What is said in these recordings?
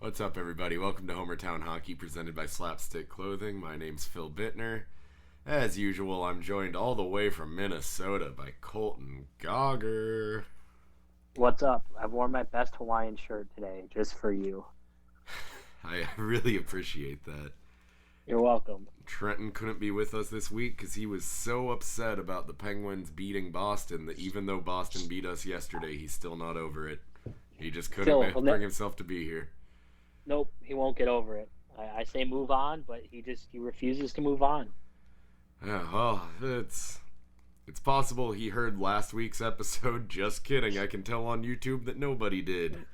What's up, everybody? Welcome to Homertown Hockey, presented by Slapstick Clothing. My name's Phil Bittner. As usual, I'm joined all the way from Minnesota by Colt and Gogger. What's up? I've worn my best Hawaiian shirt today, just for you. I really appreciate that. You're welcome. Trenton couldn't be with us this week because he was so upset about the Penguins beating Boston that even though Boston beat us yesterday, he's still not over it. He just couldn't bring himself to be here. Nope, he won't get over it. I say move on, but he refuses to move on. Yeah, well, it's possible he heard last week's episode. Just kidding. I can tell on YouTube that nobody did.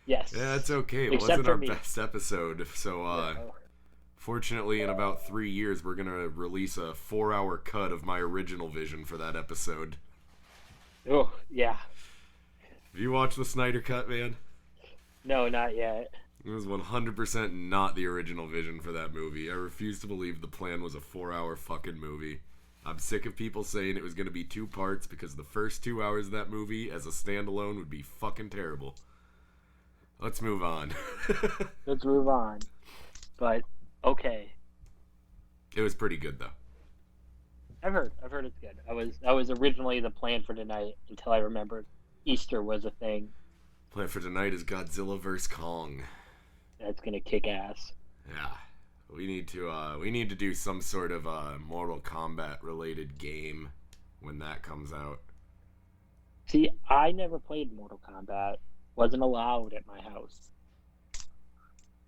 Yes. Yeah, it's okay. It Except wasn't for our me. best episode. So, fortunately, in about 3 years, we're going to release a 4-hour cut of my original vision for that episode. Oh, yeah. Have you watched the Snyder Cut, man? No, not yet. It was 100% not the original vision for that movie. I refuse to believe the plan was a 4-hour fucking movie. I'm sick of people saying it was going to be 2 parts because the first 2 hours of that movie as a standalone would be fucking terrible. Let's move on. Let's move on. But, okay. It was pretty good, though. I've heard it's good. That was originally the plan for tonight until I remembered Easter was a thing. Plan for tonight is Godzilla vs. Kong. That's gonna kick ass. Yeah, we need to do some sort of Mortal Kombat related game when that comes out. See, I never played Mortal Kombat. Wasn't allowed at my house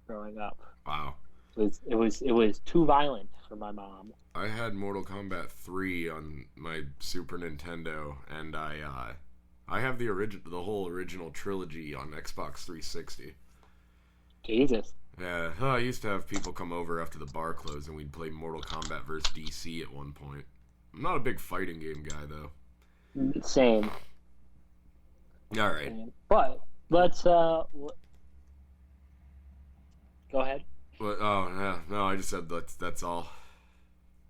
growing up. Wow. It was too violent for my mom. I had Mortal Kombat 3 on my Super Nintendo, and I have the whole original trilogy on Xbox 360. Jesus. Yeah, I used to have people come over after the bar closed and we'd play Mortal Kombat vs. DC at one point. I'm not a big fighting game guy, though. Same. Alright. Same. But, let's, go ahead. Oh, yeah, no, I just said that's all.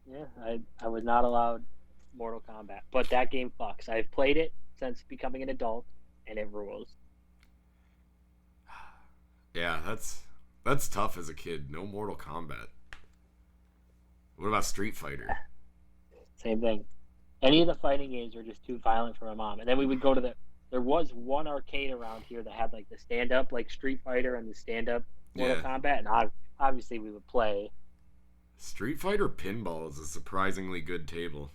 Yeah, I was not allowed Mortal Kombat. But that game fucks. I've played it since becoming an adult, and it rules. Yeah, that's tough as a kid. No Mortal Kombat. What about Street Fighter? Same thing. Any of the fighting games were just too violent for my mom. And then we would go to there was one arcade around here that had like the stand-up, like Street Fighter and the stand-up Mortal Kombat, and obviously we would play. Street Fighter Pinball is a surprisingly good table.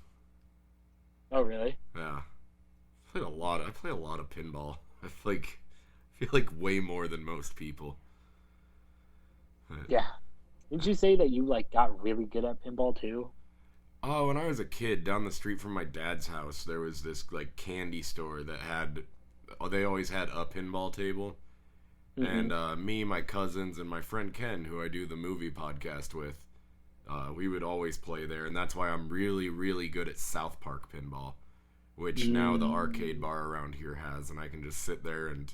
Oh, really? Yeah. I play a lot of pinball. I feel like way more than most people. Yeah. Didn't you say that you like got really good at pinball too? Oh, when I was a kid, down the street from my dad's house, there was this like candy store that they always had a pinball table. Mm-hmm. And me, my cousins, and my friend Ken, who I do the movie podcast with, we would always play there, and that's why I'm really, really good at South Park pinball, which now the arcade bar around here has, and I can just sit there and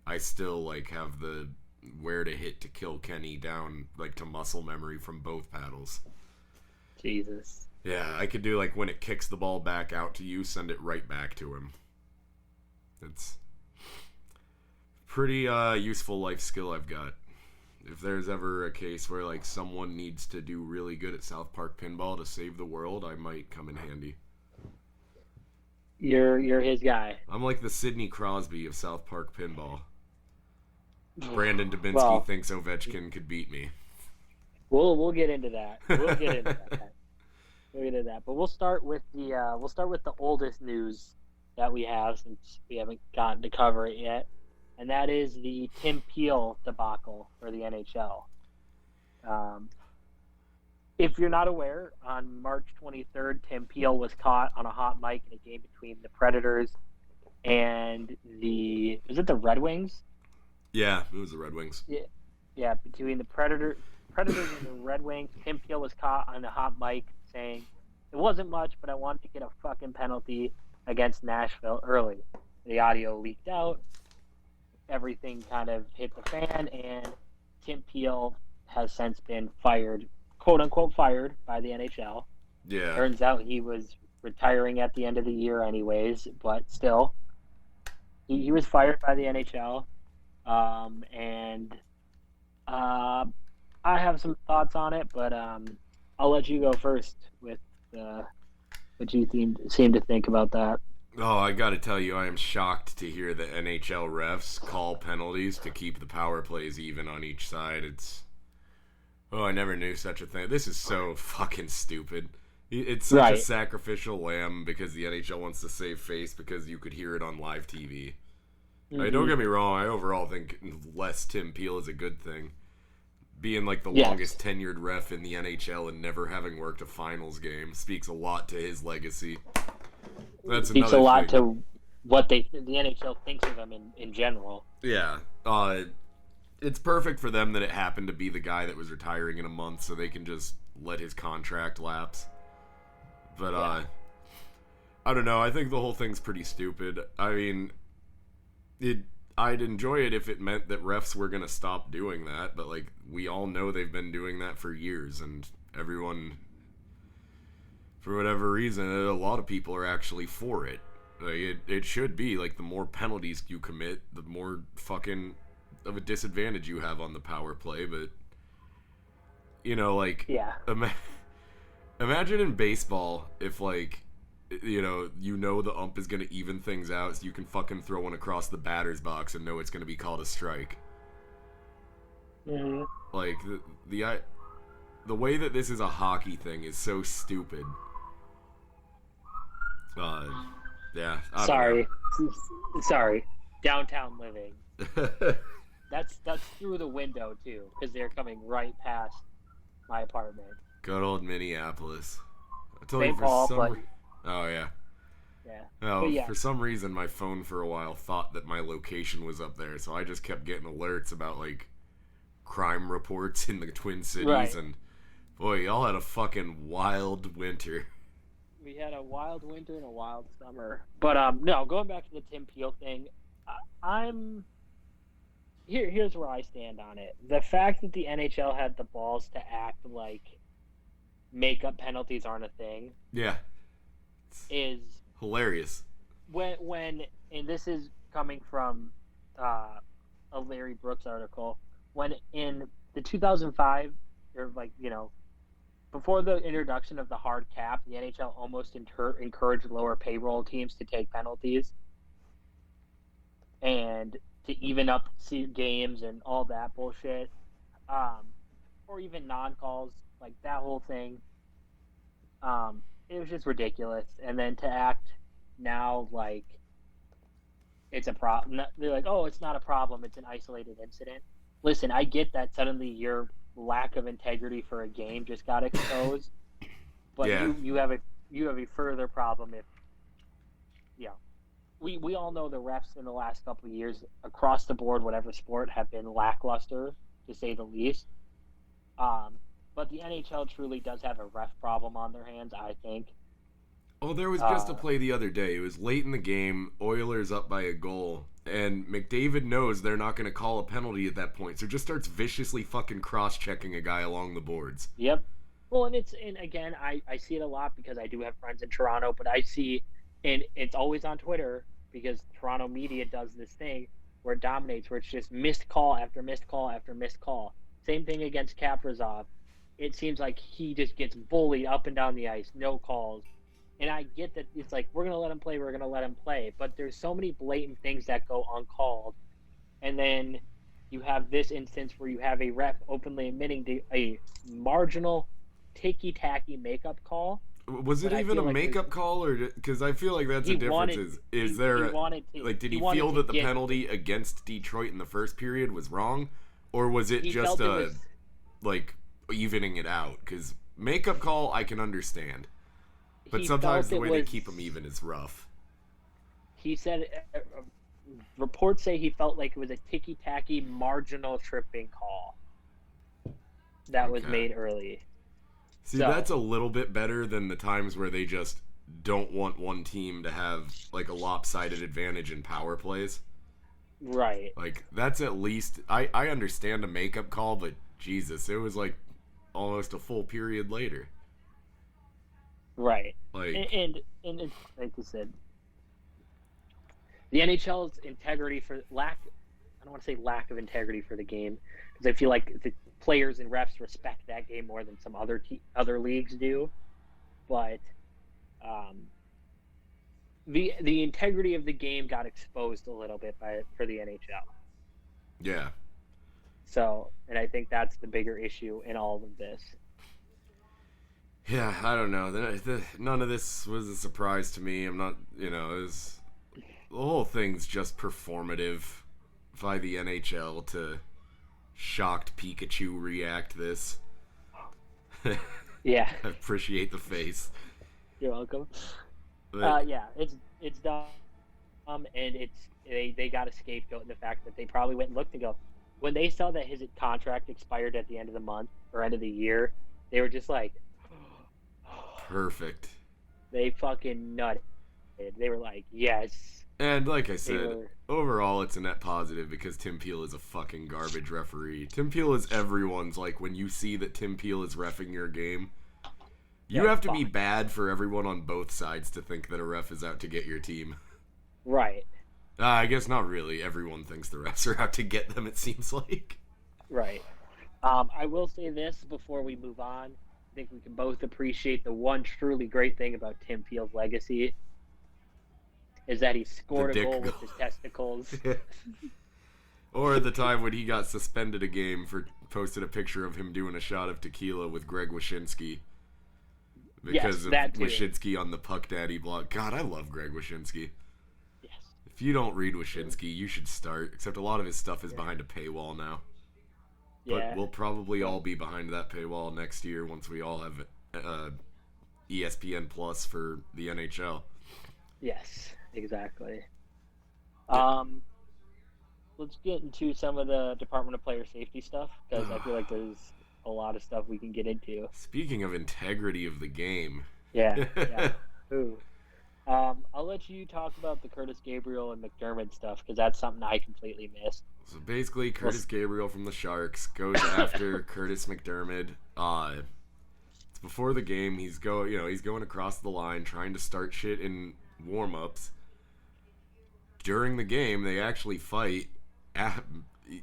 I still like have the where to hit to kill Kenny down like to muscle memory from both paddles. Jesus. Yeah, I could do like when it kicks the ball back out to you, send it right back to him. It's pretty useful life skill I've got. If there's ever a case where like someone needs to do really good at South Park pinball to save the world, I might come in handy. You're his guy. I'm like the Sidney Crosby of South Park pinball. Brandon Dubinsky thinks Ovechkin could beat me. We'll get into that. We'll get into that. But we'll start with the oldest news that we have, since we haven't gotten to cover it yet, and that is the Tim Peel debacle for the NHL. If you're not aware, on March 23rd, Tim Peel was caught on a hot mic in a game between the Predators and the Red Wings? Yeah, it was the Red Wings. Yeah, between the Predators and the Red Wings, Tim Peel was caught on the hot mic saying, "It wasn't much, but I wanted to get a fucking penalty against Nashville early." The audio leaked out. Everything kind of hit the fan, and Tim Peel has since been fired, quote unquote fired, by the NHL. Yeah. Turns out he was retiring at the end of the year anyways, but still. He was fired by the NHL. And have some thoughts on it, but I'll let you go first with what you seem to think about that. Oh, I gotta tell you, I am shocked to hear the NHL refs call penalties to keep the power plays even on each side. I never knew such a thing. This is so fucking stupid. It's such a Right. sacrificial lamb because the NHL wants to save face because you could hear it on live TV. Mm-hmm. Don't get me wrong, I overall think less Tim Peel is a good thing. Being like the Yes. longest tenured ref in the NHL and never having worked a finals game speaks a lot to his legacy. That's Speaks another a lot thing. to what the NHL thinks of him in general. Yeah. It's perfect for them that it happened to be the guy that was retiring in a month so they can just let his contract lapse. But, I don't know. I think the whole thing's pretty stupid. I mean, I'd enjoy it if it meant that refs were going to stop doing that, but, like, we all know they've been doing that for years, and everyone, for whatever reason, a lot of people are actually for it. Like, it should be, like, the more penalties you commit, the more fucking of a disadvantage you have on the power play, but, you know, like, Yeah. Imagine in baseball if, like, you know the ump is going to even things out so you can fucking throw one across the batter's box and know it's going to be called a strike. Mm-hmm. Like, the way that this is a hockey thing is so stupid. Yeah. Sorry. Downtown living. Know. That's through the window too, because they're coming right past my apartment. Good old Minneapolis. I told St. you for Paul, some. but Oh yeah. yeah. Oh, But yeah. for some reason, my phone for a while thought that my location was up there, so I just kept getting alerts about, like, crime reports in the Twin Cities, Right. and boy, y'all had a fucking wild winter. We had a wild winter and a wild summer. But no, going back to the Tim Peel thing, I'm here's where I stand on it. The fact that the NHL had the balls to act like makeup penalties aren't a thing Yeah, is hilarious. when and this is coming from a Larry Brooks article, when in the 2005 or before the introduction of the hard cap, the NHL almost encouraged lower payroll teams to take penalties and to even up games and all that bullshit, or even non-calls, like that whole thing. It was just ridiculous. And then to act now like it's a problem. They're like, oh, it's not a problem. It's an isolated incident. Listen, I get that suddenly your lack of integrity for a game just got exposed, but Yeah. you have a further problem if we all know the refs in the last couple of years across the board, whatever sport, have been lackluster to say the least. But the NHL truly does have a ref problem on their hands, I think. Oh, there was just a play the other day. It was late in the game, Oilers up by a goal, and McDavid knows they're not going to call a penalty at that point, so just starts viciously fucking cross-checking a guy along the boards. Yep. Well, and again, I see it a lot because I do have friends in Toronto, but I see, and it's always on Twitter because Toronto media does this thing where it dominates, where it's just missed call after missed call after missed call. Same thing against Kaprizov. It seems like he just gets bullied up and down the ice, no calls. And I get that it's like, we're going to let him play. But there's so many blatant things that go uncalled. And then you have this instance where you have a ref openly admitting a marginal ticky-tacky makeup call. Was it even a makeup call, or because I feel like that's a difference? Is there did he feel that the penalty against Detroit in the first period was wrong, or was it just like evening it out? Because makeup call I can understand, but sometimes the way they keep them even is rough. He said reports say he felt like it was a ticky-tacky marginal tripping call that was made early. See, that's a little bit better than the times where they just don't want one team to have, like, a lopsided advantage in power plays. Right. Like, that's at least... I understand a makeup call, but Jesus, it was, like, almost a full period later. Right. Like, and it's, like you said, the NHL's integrity for lack... I don't want to say lack of integrity for the game, because I feel like the players and refs respect that game more than some other leagues do. But um, the integrity of the game got exposed a little bit for the NHL. Yeah. So, and I think that's the bigger issue in all of this. Yeah, I don't know. None of this was a surprise to me. I'm not, the whole thing's just performative by the NHL to shocked Pikachu react this. Yeah. I appreciate the face. You're welcome. But, yeah, it's dumb, and they got a scapegoat in the fact that they probably went and looked and go, when they saw that his contract expired at the end of the month or end of the year, they were just like, perfect. They fucking nutted. They were like, yes. And like I said, overall it's a net positive because Tim Peel is a fucking garbage referee. Tim Peel is everyone's, like, when you see that Tim Peel is reffing your game, you have to be bad for everyone on both sides to think that a ref is out to get your team. Right. I guess not really. Everyone thinks the refs are out to get them, it seems like. Right. I will say this before we move on. I think we can both appreciate the one truly great thing about Tim Peel's legacy is that he scored a goal with his testicles. Or the time when he got suspended a game for posted a picture of him doing a shot of tequila with Greg Wyshynski. Because of Wyshynski on the Puck Daddy blog. God, I love Greg Wyshynski. Yes. If you don't read Wyshynski, you should start. Except a lot of his stuff is behind a paywall now. But we'll probably all be behind that paywall next year once we all have ESPN Plus for the NHL. Yes, exactly. Let's get into some of the Department of Player Safety stuff, because I feel like there's a lot of stuff we can get into. Speaking of integrity of the game. Yeah. Ooh. I'll let you talk about the Curtis Gabriel and McDermott stuff, because that's something I completely missed. So basically, Curtis Gabriel from the Sharks goes after Curtis McDermott. It's before the game. He's going across the line trying to start shit in warm-ups. During the game, they actually fight.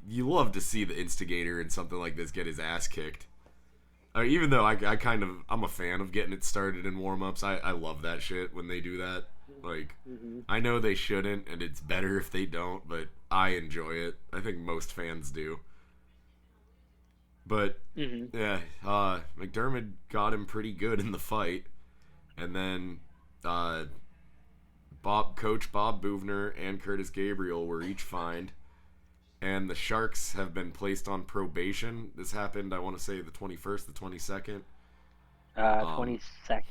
You love to see the instigator in something like this get his ass kicked. Even though I'm a fan of getting it started in warm-ups. I love that shit when they do that. Like, I know they shouldn't, and it's better if they don't, but I enjoy it. I think most fans do. But, yeah, McDermott got him pretty good in the fight. And then Coach Bob Boughner and Curtis Gabriel were each fined. And the Sharks have been placed on probation. This happened, I want to say, the 21st, the 22nd. 22nd.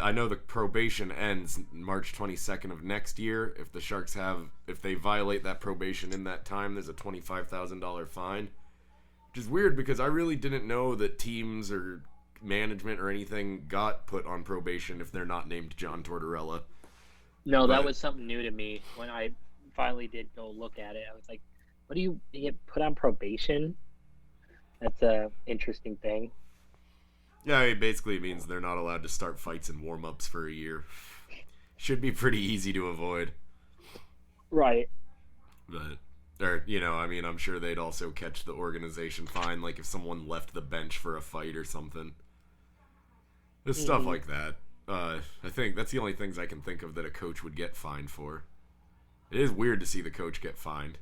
I know the probation ends March 22nd of next year. If the Sharks if they violate that probation in that time, there's a $25,000 fine. Which is weird because I really didn't know that teams or management or anything got put on probation if they're not named John Tortorella. No, that was something new to me when I finally did go look at it. I was like, what do you get put on probation? That's a interesting thing. Yeah, it basically means they're not allowed to start fights in warm-ups for a year. Should be pretty easy to avoid. Right. But, I'm sure they'd also catch the organization fine, like if someone left the bench for a fight or something. There's stuff like that. I think that's the only things I can think of that a coach would get fined for. It is weird to see the coach get fined.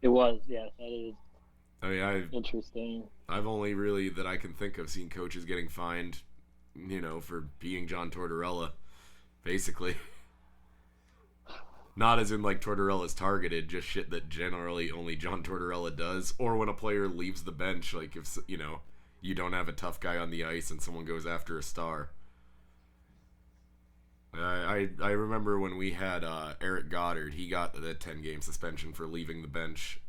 It was, yeah. That is interesting. I've only really, that I can think of, seen coaches getting fined, for being John Tortorella, basically. Not as in, like, Tortorella's targeted, just shit that generally only John Tortorella does. Or when a player leaves the bench, like if, you don't have a tough guy on the ice and someone goes after a star. I remember when we had Eric Goddard, he got the 10-game suspension for leaving the bench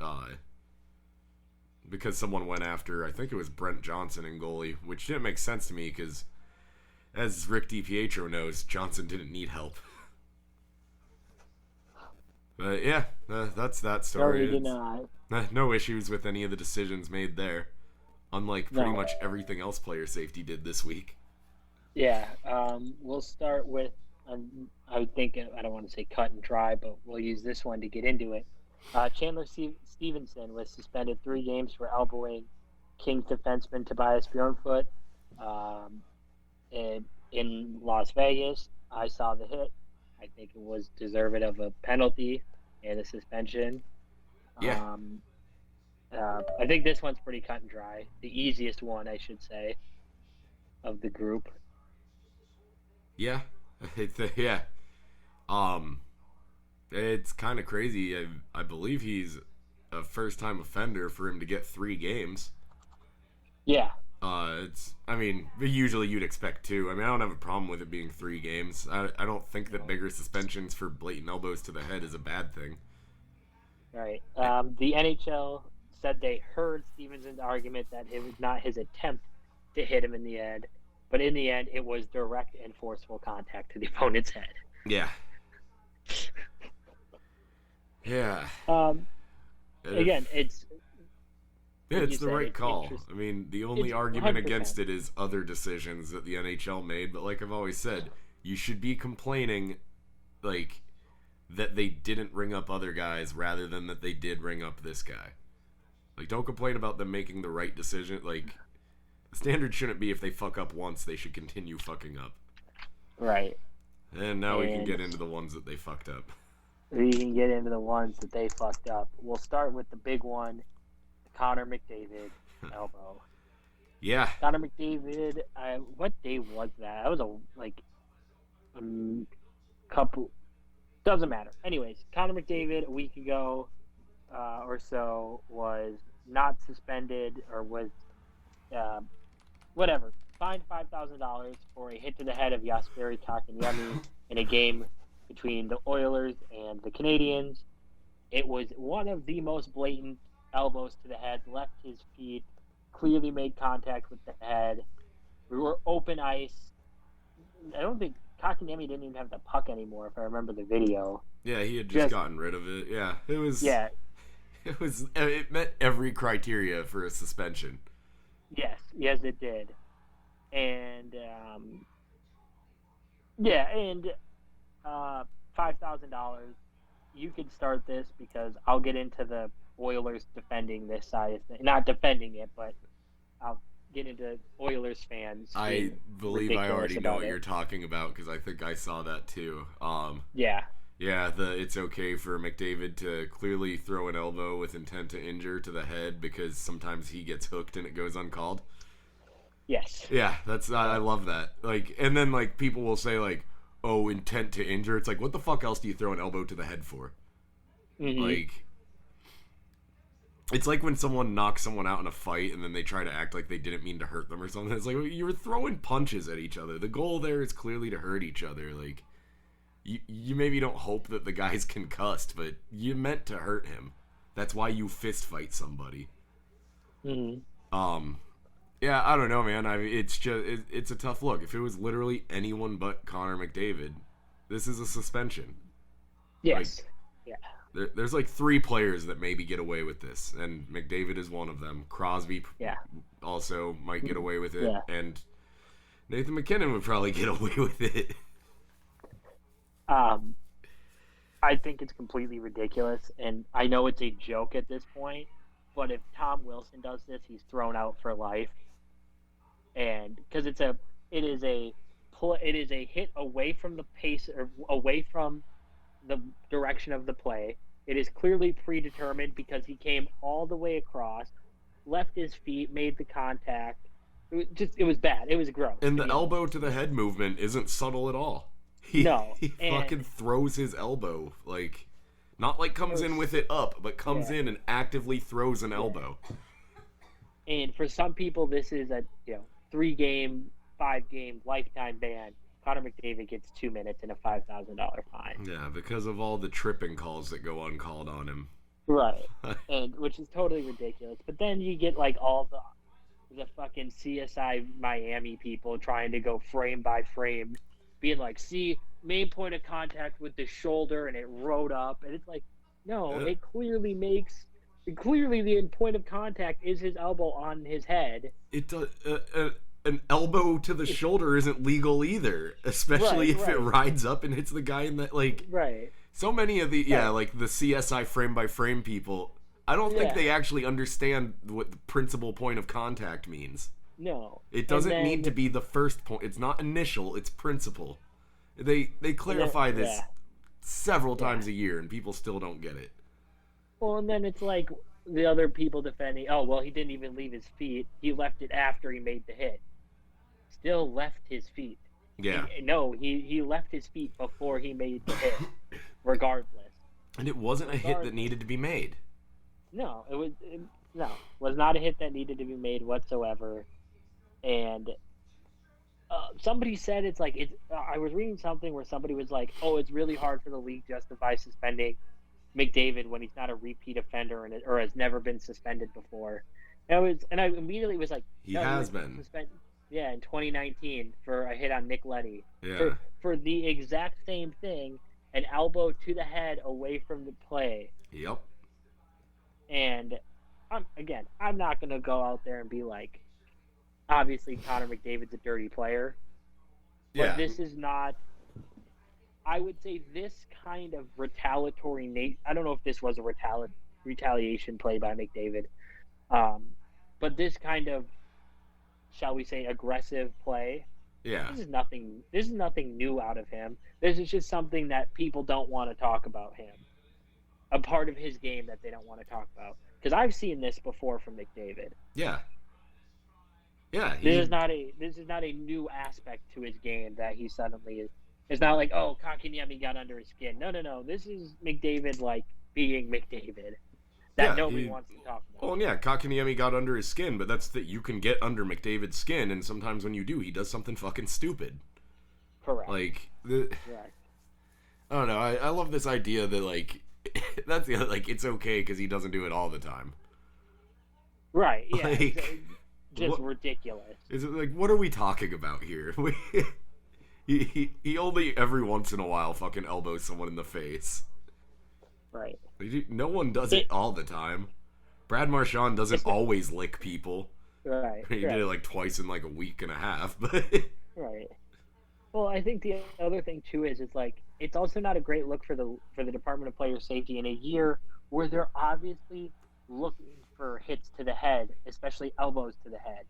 because someone went after, I think it was Brent Johnson in goalie, which didn't make sense to me because, as Rick DiPietro knows, Johnson didn't need help. But yeah, that's that story. No, he did not. No issues with any of the decisions made there, unlike pretty much everything else player safety did this week. Yeah, we'll start with, I think, I don't want to say cut and dry, but we'll use this one to get into it. Chandler Stevenson was suspended 3 games for elbowing Kings defenseman Tobias Bjornfoot in Las Vegas. I saw the hit. I think it was deserved of a penalty and a suspension. Yeah. I think this one's pretty cut and dry. The easiest one, I should say, of the group. Yeah. Yeah. It's kind of crazy. I believe he's a first-time offender for him to get 3 games. Yeah. Usually you'd expect 2. I don't have a problem with it being 3 games. I don't think that bigger suspensions for blatant elbows to the head is a bad thing. Right. The NHL said they heard Stevenson's argument that it was not his attempt to hit him in the head, but in the end, it was direct and forceful contact to the opponent's head. Yeah. Yeah. Again, it's the right call. The only argument 100%. against it is other decisions that the NHL made, but like I've always said, you should be complaining like that they didn't ring up other guys rather than that they did ring up this guy. Like, don't complain about them making the right decision. Like, the standard shouldn't be if they fuck up once, they should continue fucking up. Right. And now we can get into the ones that they fucked up. We can get into the ones that they fucked up. We'll start with the big one, the Connor McDavid elbow. Yeah. Connor McDavid, what day was that? That was a couple... Doesn't matter. Anyways, Connor McDavid a week ago or so was not suspended or was fined $5,000 for a hit to the head of Jesperi Kotkaniemi in a game between the Oilers and the Canadiens. It was one of the most blatant elbows to the head, left his feet, clearly made contact with the head. We were open ice. I don't think Kotkaniemi didn't even have the puck anymore, if I remember the video. Yeah, he had just gotten rid of it. Yeah, it was. Yeah, it met every criteria for a suspension. Yes, it did, and $5,000. You could start this because I'll get into the Oilers defending this side. Not defending it, but I'll get into Oilers fans. I believe I already know what you're talking about because I think I saw that too. Yeah, it's okay for McDavid to clearly throw an elbow with intent to injure to the head because sometimes he gets hooked and it goes uncalled. Yes. Yeah, I love that. Like, and then like people will say like, "Oh, intent to injure." It's like, what the fuck else do you throw an elbow to the head for? Mm-hmm. Like, it's like when someone knocks someone out in a fight and then they try to act like they didn't mean to hurt them or something. It's like you were throwing punches at each other. The goal there is clearly to hurt each other. Like, you maybe don't hope that the guy's concussed, but you meant to hurt him. That's why you fist fight somebody. Mm-hmm. Yeah, I don't know, man. It's a tough look. If it was literally anyone but Connor McDavid, this is a suspension. Yes. Yeah. There's like 3 players that maybe get away with this, and McDavid is one of them. Crosby also might get away with it, and Nathan McKinnon would probably get away with it. I think it's completely ridiculous, and I know it's a joke at this point, but if Tom Wilson does this, he's thrown out for life. And because it is a hit away from the pace or away from the direction of the play. It is clearly predetermined because he came all the way across, left his feet, made the contact. It was bad. It was gross. And the elbow to the head movement isn't subtle at all. He fucking throws his elbow, like, not like comes in with it up, but comes in and actively throws an elbow. And for some people, this is a 3-game, 5-game lifetime ban. Connor McDavid gets 2 minutes and a $5,000 fine. Yeah, because of all the tripping calls that go uncalled on him. Right, and which is totally ridiculous. But then you get like all the fucking CSI Miami people trying to go frame by frame, being like, see, main point of contact with the shoulder and it rode up, and it's like, no, it clearly the point of contact is his elbow on his head. It does. An elbow to the shoulder isn't legal either, especially if it rides up and hits the guy in the, like. Right. So many of the like the CSI frame by frame people I don't think Yeah. they actually understand what the principal point of contact means. No. It doesn't need to be the first point. It's not initial, it's principal. They clarify this several times a year, and people still don't get it. Well, and then it's like the other people defending, oh, well, he didn't even leave his feet. He left it after he made the hit. Still left his feet. Yeah. No, he left his feet before he made the hit, regardless. And it wasn't a hit that needed to be made. No, was not a hit that needed to be made whatsoever. And somebody said it's like I was reading something where somebody was like, "Oh, it's really hard for the league to justify suspending McDavid when he's not a repeat offender or has never been suspended before." And I immediately was like, he has been suspended. Yeah, in 2019 for a hit on Nick Leddy. Yeah. For the exact same thing, an elbow to the head away from the play. Yep. And I'm not going to go out there and be like, obviously Connor McDavid's a dirty player. But this is not, I would say this kind of retaliatory, I don't know if this was a retaliation play by McDavid, but this kind of, shall we say, aggressive play. Yeah. This is nothing new out of him. This is just something that people don't want to talk about him. A part of his game that they don't want to talk about. Because I've seen this before from McDavid. Yeah. Yeah. This is not a new aspect to his game that he suddenly is. It's not like, oh, Kotkaniemi got under his skin. No. This is McDavid like being McDavid. That nobody wants to talk about. Well, yeah, Kotkaniemi got under his skin, but that's that you can get under McDavid's skin, and sometimes when you do, he does something fucking stupid. Correct. Like, Correct. I don't know. I love this idea that, like, that's the other, like, it's okay because he doesn't do it all the time. Right, yeah. Like, just ridiculous. Is it like, what are we talking about here? He only every once in a while fucking elbows someone in the face. Right. No one does it all the time. Brad Marchand doesn't always lick people. Right. He did it like twice in like a week and a half, but right. Well, I think the other thing too is it's also not a great look for the Department of Player Safety in a year where they're obviously looking for hits to the head, especially elbows to the head.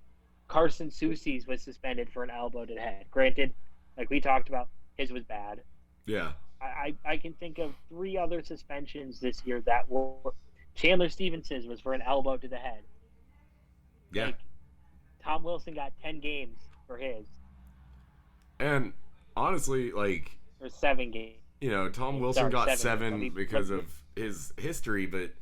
Carson Soucy's was suspended for an elbow to the head. Granted, like we talked about, his was bad. Yeah. I can think of 3 other suspensions this year that were Chandler Stevenson's was for an elbow to the head. Yeah. Like, Tom Wilson got 10 games for his. And honestly, like, or 7 games. You know, Tom Wilson got 7 because of his history, but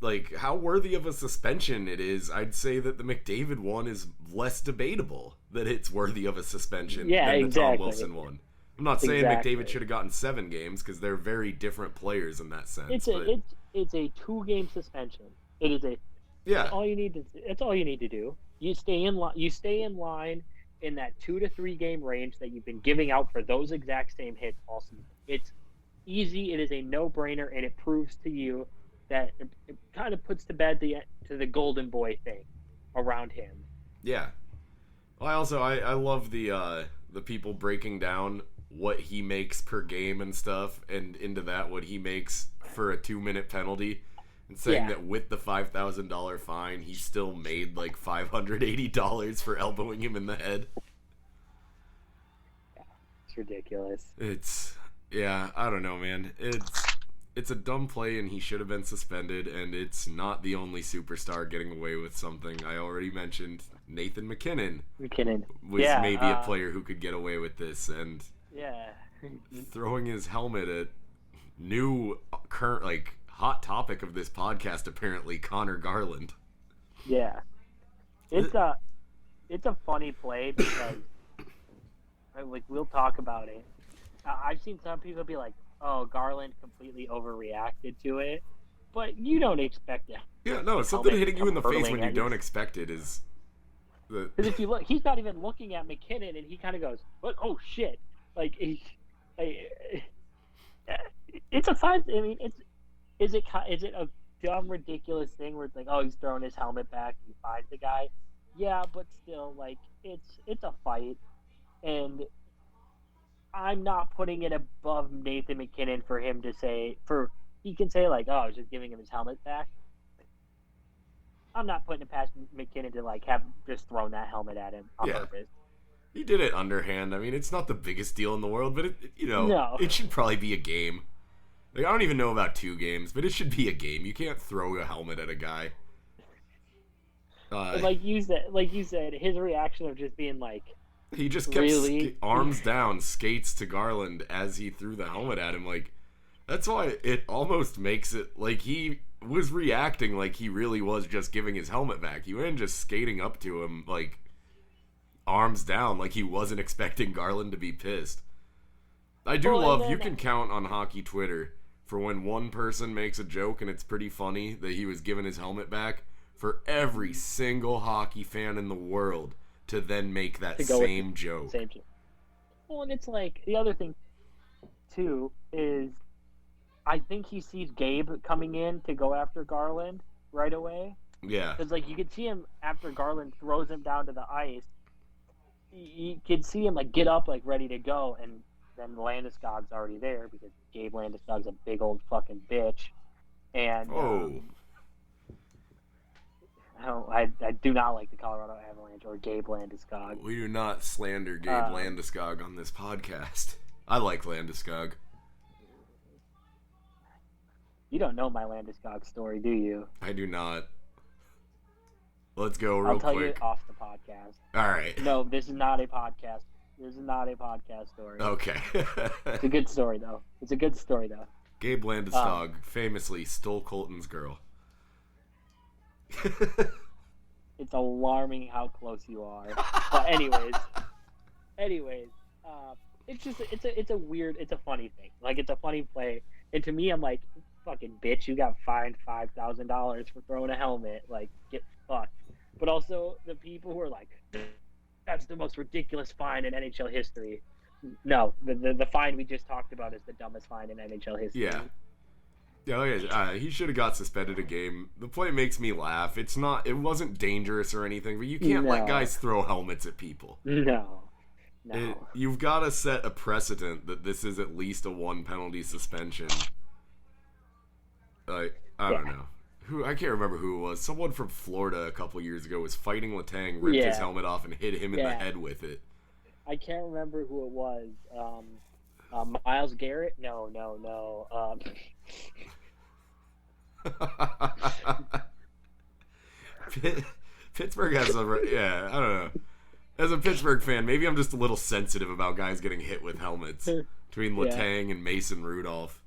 like how worthy of a suspension it is, I'd say that the McDavid one is less debatable that it's worthy of a suspension than the Tom Wilson one. I'm not saying McDavid should have gotten 7 games because they're very different players in that sense. It's a 2-game suspension. It is a That's all you need to do. You stay in line in that 2 to 3 game range that you've been giving out for those exact same hits all season. It's easy. It is a no-brainer, and it proves to you that it kind of puts to bed the golden boy thing around him. Yeah. Well, I love the people breaking down what he makes per game and stuff, and into that what he makes for a 2-minute penalty, and saying that with the $5,000 fine, he still made like $580 for elbowing him in the head. Yeah, it's ridiculous. I don't know, man. It's a dumb play, and he should have been suspended, and it's not the only superstar getting away with something. I already mentioned Nathan McKinnon was maybe a player who could get away with this, and throwing his helmet at current like hot topic of this podcast, apparently, Connor Garland. Yeah, it's a funny play because like we'll talk about it. I've seen some people be like, "Oh, Garland completely overreacted to it," but you don't expect it. Yeah, no, something hitting you in the face when you don't expect it is. Because if you look, he's not even looking at McKinnon, and he kind of goes, "What? Oh shit!" Like, it's a fine. I mean, is it a dumb, ridiculous thing where it's like, oh, he's throwing his helmet back and he finds the guy? Yeah, but still, like, it's a fight, and I'm not putting it above Nathan McKinnon for him to say for he can say like, "Oh, I was just giving him his helmet back." I'm not putting it past McKinnon to like have just thrown that helmet at him on Yeah. purpose. He did it underhand. I mean, it's not the biggest deal in the world, but No. it should probably be a game. Like, I don't even know about 2 games, but it should be a game. You can't throw a helmet at a guy. Like you said, his reaction of just being like, he just kept really? arms down, skates to Garland as he threw the helmet at him. Like, that's why it almost makes it like he was reacting like he really was just giving his helmet back. He wasn't just skating up to him, like, arms down, like he wasn't expecting Garland to be pissed. I do love, you can count on hockey Twitter for when one person makes a joke and it's pretty funny that he was giving his helmet back, for every single hockey fan in the world to then make that same joke. Same joke. Well, and it's like, the other thing, too, is I think he sees Gabe coming in to go after Garland right away. Yeah. Because, like, you could see him after Garland throws him down to the ice. You could see him, like, get up, like, ready to go, and then Landeskog's already there because Gabe Landeskog's a big old fucking bitch. And, I do not like the Colorado Avalanche or Gabe Landeskog. We do not slander Gabe Landeskog on this podcast. I like Landeskog. You don't know my Landeskog story, do you? I do not. Let's go real quick. I'll tell you off the podcast. All right. No, this is not a podcast. This is not a podcast story. Okay. It's a good story, though. Gabe Landeskog famously stole Colton's girl. It's alarming how close you are. But anyways, it's a weird, it's a funny thing. Like, it's a funny play. And to me, I'm like, fucking bitch, you got fined $5,000 for throwing a helmet. Like, get fucked. But also, the people who are like, that's the most ridiculous fine in NHL history. No, the fine we just talked about is the dumbest fine in NHL history. Yeah. Yeah, he should have got suspended a game. The play makes me laugh. It wasn't dangerous or anything, but you can't let guys throw helmets at people. No. You've got to set a precedent that this is at least a 1 penalty suspension. Like, I don't know. I can't remember who it was. Someone from Florida a couple years ago was fighting Letang, ripped his helmet off, and hit him in the head with it. I can't remember who it was. Myles Garrett? No. Pittsburgh has I don't know. As a Pittsburgh fan, maybe I'm just a little sensitive about guys getting hit with helmets between Letang and Mason Rudolph.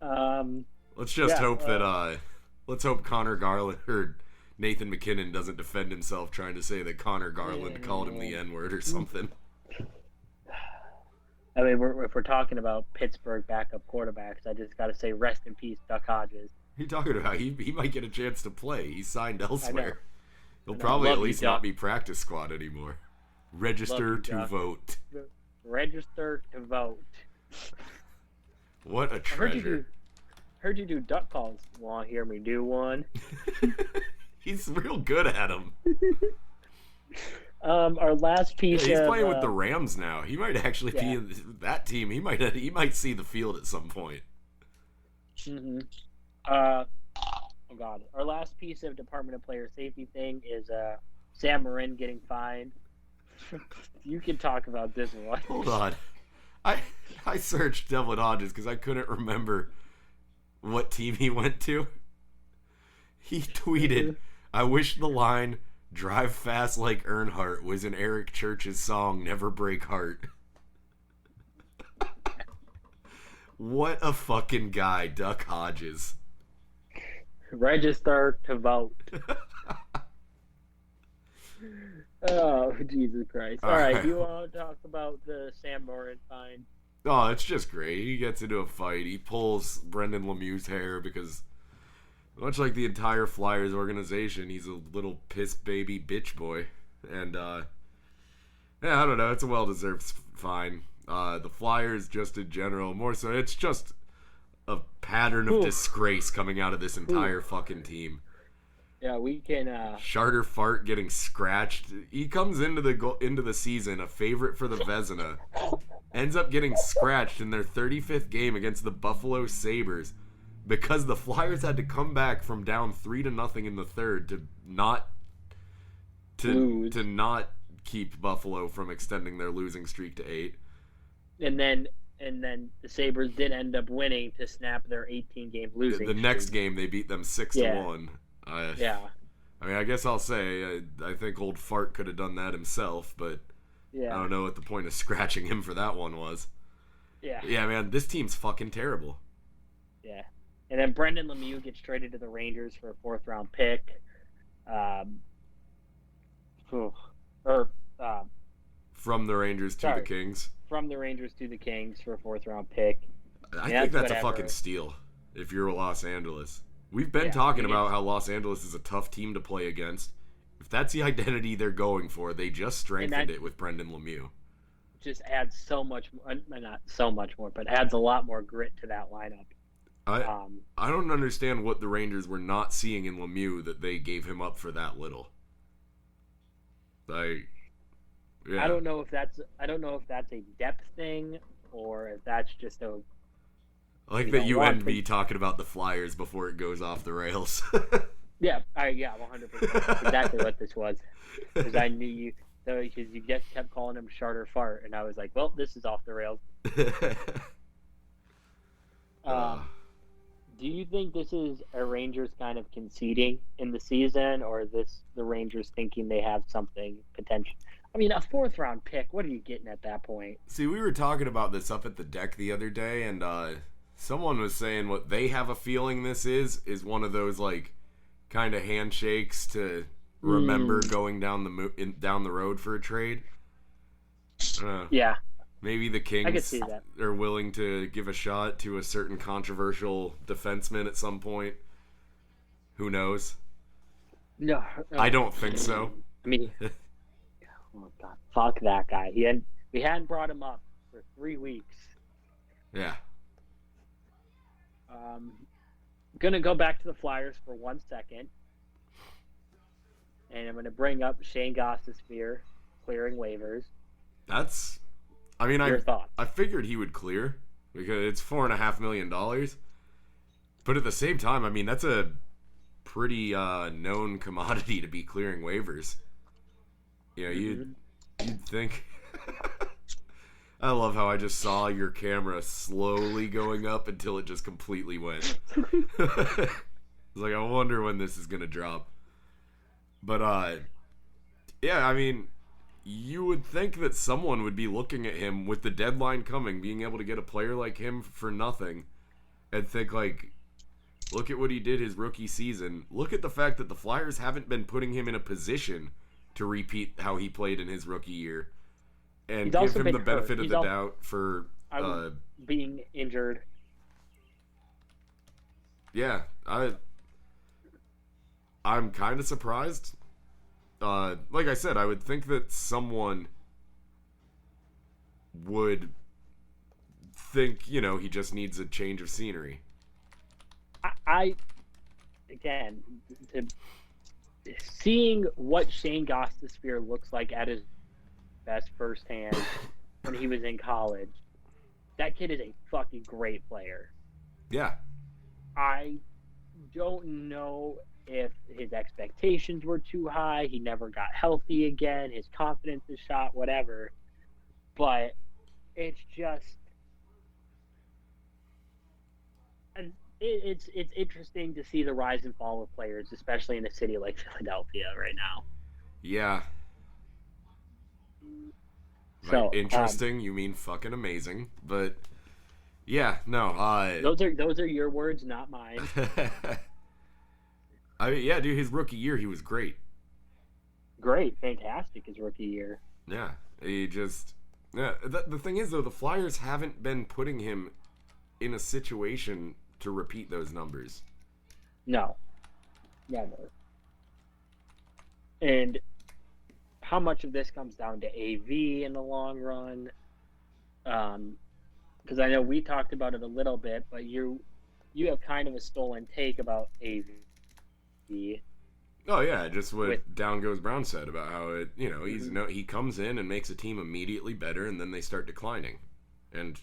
Let's just hope that let's hope Connor Garland or Nathan McKinnon doesn't defend himself trying to say that Connor Garland called him the N-word or something. I mean, if we're talking about Pittsburgh backup quarterbacks, I just got to say rest in peace, Duck Hodges. What are you talking about? He might get a chance to play. He's signed elsewhere. He'll probably at least not be practice squad anymore. Register to vote. Register to vote. What a treasure. Heard you do duck calls. Want to hear me do one? He's real good at them. Our last piece. He's playing with the Rams now. He might actually be in that team. He might see the field at some point. Mm-hmm. Oh God. Our last piece of Department of Player Safety thing is Sam Marin getting fined. You can talk about this one. Hold on. I searched Devlin Hodges because I couldn't remember what team he went to. He tweeted, "I wish the line 'Drive fast like Earnhardt' was in Eric Church's song 'Never Break Heart.'" What a fucking guy, Duck Hodges. Register to vote. Oh, Jesus Christ. All right, you want to talk about the Sam Morin fine? Oh, it's just great. He gets into a fight. He pulls Brendan Lemieux's hair because, much like the entire Flyers organization, he's a little piss baby bitch boy. And, I don't know. It's a well-deserved fine. The Flyers, just in general, more so, it's just a pattern of disgrace coming out of this entire fucking team. Yeah, we can. Charter Fart getting scratched. He comes into the season a favorite for the Vezina, ends up getting scratched in their 35th game against the Buffalo Sabres because the Flyers had to come back from down 3-0 in the third to not keep Buffalo from extending their losing streak to 8. And then the Sabres did end up winning to snap their 18-game losing streak. The next game they beat them 6-1. Yeah. I mean, I guess I'll say I think old Fart could have done that himself, but I don't know what the point of scratching him for that one was. Yeah. Yeah, man, this team's fucking terrible. Yeah. And then Brendan Lemieux gets traded to the Rangers for a 4th-round pick. From the Rangers to the Kings. From the Rangers to the Kings for a 4th-round pick. I think that's a fucking steal if you're Los Angeles. We've been talking about how Los Angeles is a tough team to play against. If that's the identity they're going for, they just strengthened it with Brendan Lemieux. Just adds so much more, not so much more, but adds a lot more grit to that lineup. I don't understand what the Rangers were not seeing in Lemieux that they gave him up for that little. Yeah. I don't know if that's a depth thing or if that's just a. I like that you end me talking about the Flyers before it goes off the rails. Yeah, 100%. Exactly what this was. Because I knew you, because you kept calling him Charter Fart, and I was like, well, this is off the rails. Do you think this is a Rangers kind of conceding in the season, or the Rangers thinking they have something potential? I mean, a 4th-round pick, what are you getting at that point? See, we were talking about this up at the deck the other day, and someone was saying what they have a feeling this is one of those, like, kind of handshakes to remember going down the road for a trade. Yeah. Maybe the Kings are willing to give a shot to a certain controversial defenseman at some point. Who knows? No. I don't think so. I mean, oh God, fuck that guy. We hadn't brought him up for 3 weeks. Yeah. Gonna go back to the Flyers for 1 second, and I'm gonna bring up Shane Gostisbehere clearing waivers. Your thoughts? I figured he would clear because it's $4.5 million. But at the same time, I mean, that's a pretty known commodity to be clearing waivers. You know, you'd think. I love how I just saw your camera slowly going up until it just completely went. I was like, I wonder when this is gonna drop. But yeah, I mean, you would think that someone would be looking at him with the deadline coming, being able to get a player like him for nothing, and think like, look at what he did his rookie season. Look at the fact that the Flyers haven't been putting him in a position to repeat how he played in his rookie year, and give him the benefit of the doubt for being injured. Yeah, I'm kind of surprised. Like I said, I would think that someone would think, you know, he just needs a change of scenery. Again, seeing what Shane Gostisbehere looks like at his best firsthand when he was in college, that kid is a fucking great player. Yeah. I don't know if his expectations were too high. He never got healthy again. His confidence is shot, whatever. But it's just... It's interesting to see the rise and fall of players, especially in a city like Philadelphia right now. Yeah. So like, interesting, you mean fucking amazing, but yeah, no. Those are your words, not mine. I mean, yeah, dude, his rookie year he was great. Great, fantastic his rookie year. Yeah, the thing is though, the Flyers haven't been putting him in a situation to repeat those numbers. No. Never. And how much of this comes down to AV in the long run? Because I know we talked about it a little bit, but you have kind of a stolen take about AV. Oh yeah, just what Down Goes Brown said about how he comes in and makes a team immediately better, and then they start declining. And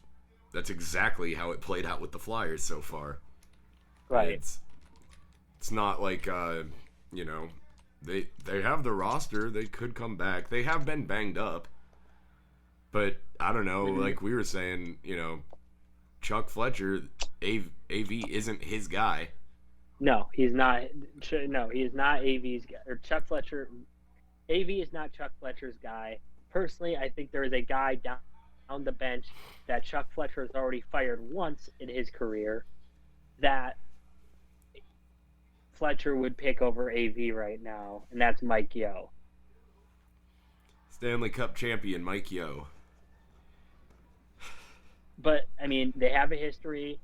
that's exactly how it played out with the Flyers so far. Right. It's not like, you know, they have the roster. They could come back. They have been banged up. But, I don't know, like we were saying, you know, Chuck Fletcher, AV isn't his guy. No, he's not. No, he is not AV's guy. Or Chuck Fletcher. AV is not Chuck Fletcher's guy. Personally, I think there is a guy down the bench that Chuck Fletcher has already fired once in his career that Fletcher would pick over AV right now, and that's Mike Yeo. Stanley Cup champion Mike Yeo. But, I mean, they have a history.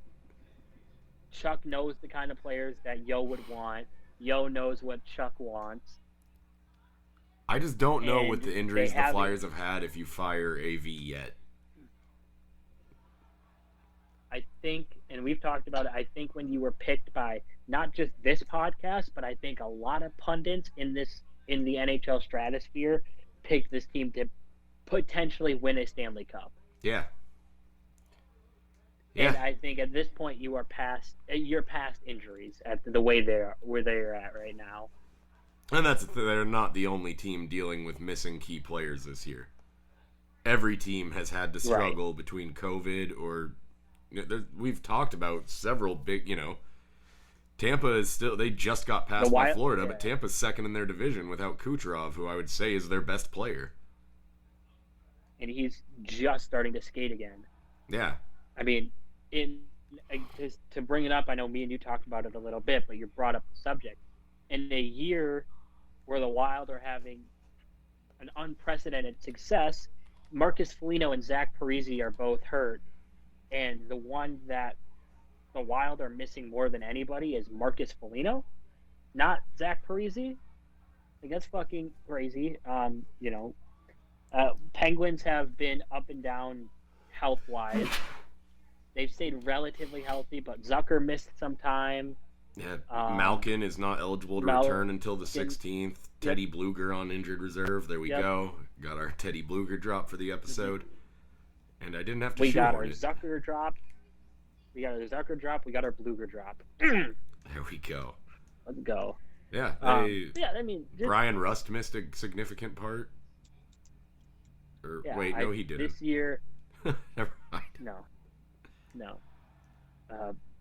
Chuck knows the kind of players that Yeo would want. Yeo knows what Chuck wants. I just don't know And with the injuries the Flyers have had if you fire AV yet. I think, and we've talked about it, I think when you were picked by not just this podcast, but I think a lot of pundits in the NHL stratosphere picked this team to potentially win a Stanley Cup. Yeah. And I think at this point you're past injuries at the way where they're at right now. And they're not the only team dealing with missing key players this year. Every team has had to struggle between COVID or we've talked about several big, you know, Tampa is still, they just got passed by Florida, but Tampa's second in their division without Kucherov, who I would say is their best player. And he's just starting to skate again. Yeah. I mean, to bring it up, I know me and you talked about it a little bit, but you brought up the subject. In a year where the Wild are having an unprecedented success, Marcus Foligno and Zach Parise are both hurt. And the one that the Wild are missing more than anybody is Marcus Foligno, not Zach Parise. Like, that's fucking crazy. You know, Penguins have been up and down health-wise. They've stayed relatively healthy, but Zucker missed some time. Yeah, Malkin is not eligible to return until the 16th. Teddy Bluger on injured reserve. There we go. Got our Teddy Bluger drop for the episode. And I didn't have to shoehorn it. We got our Zucker drop. We got our Zucker drop. We got our Bluger drop. There we go. Let's go. Yeah. I mean, Brian Rust missed a significant part. Or wait, no, he didn't. This year. Never mind. No.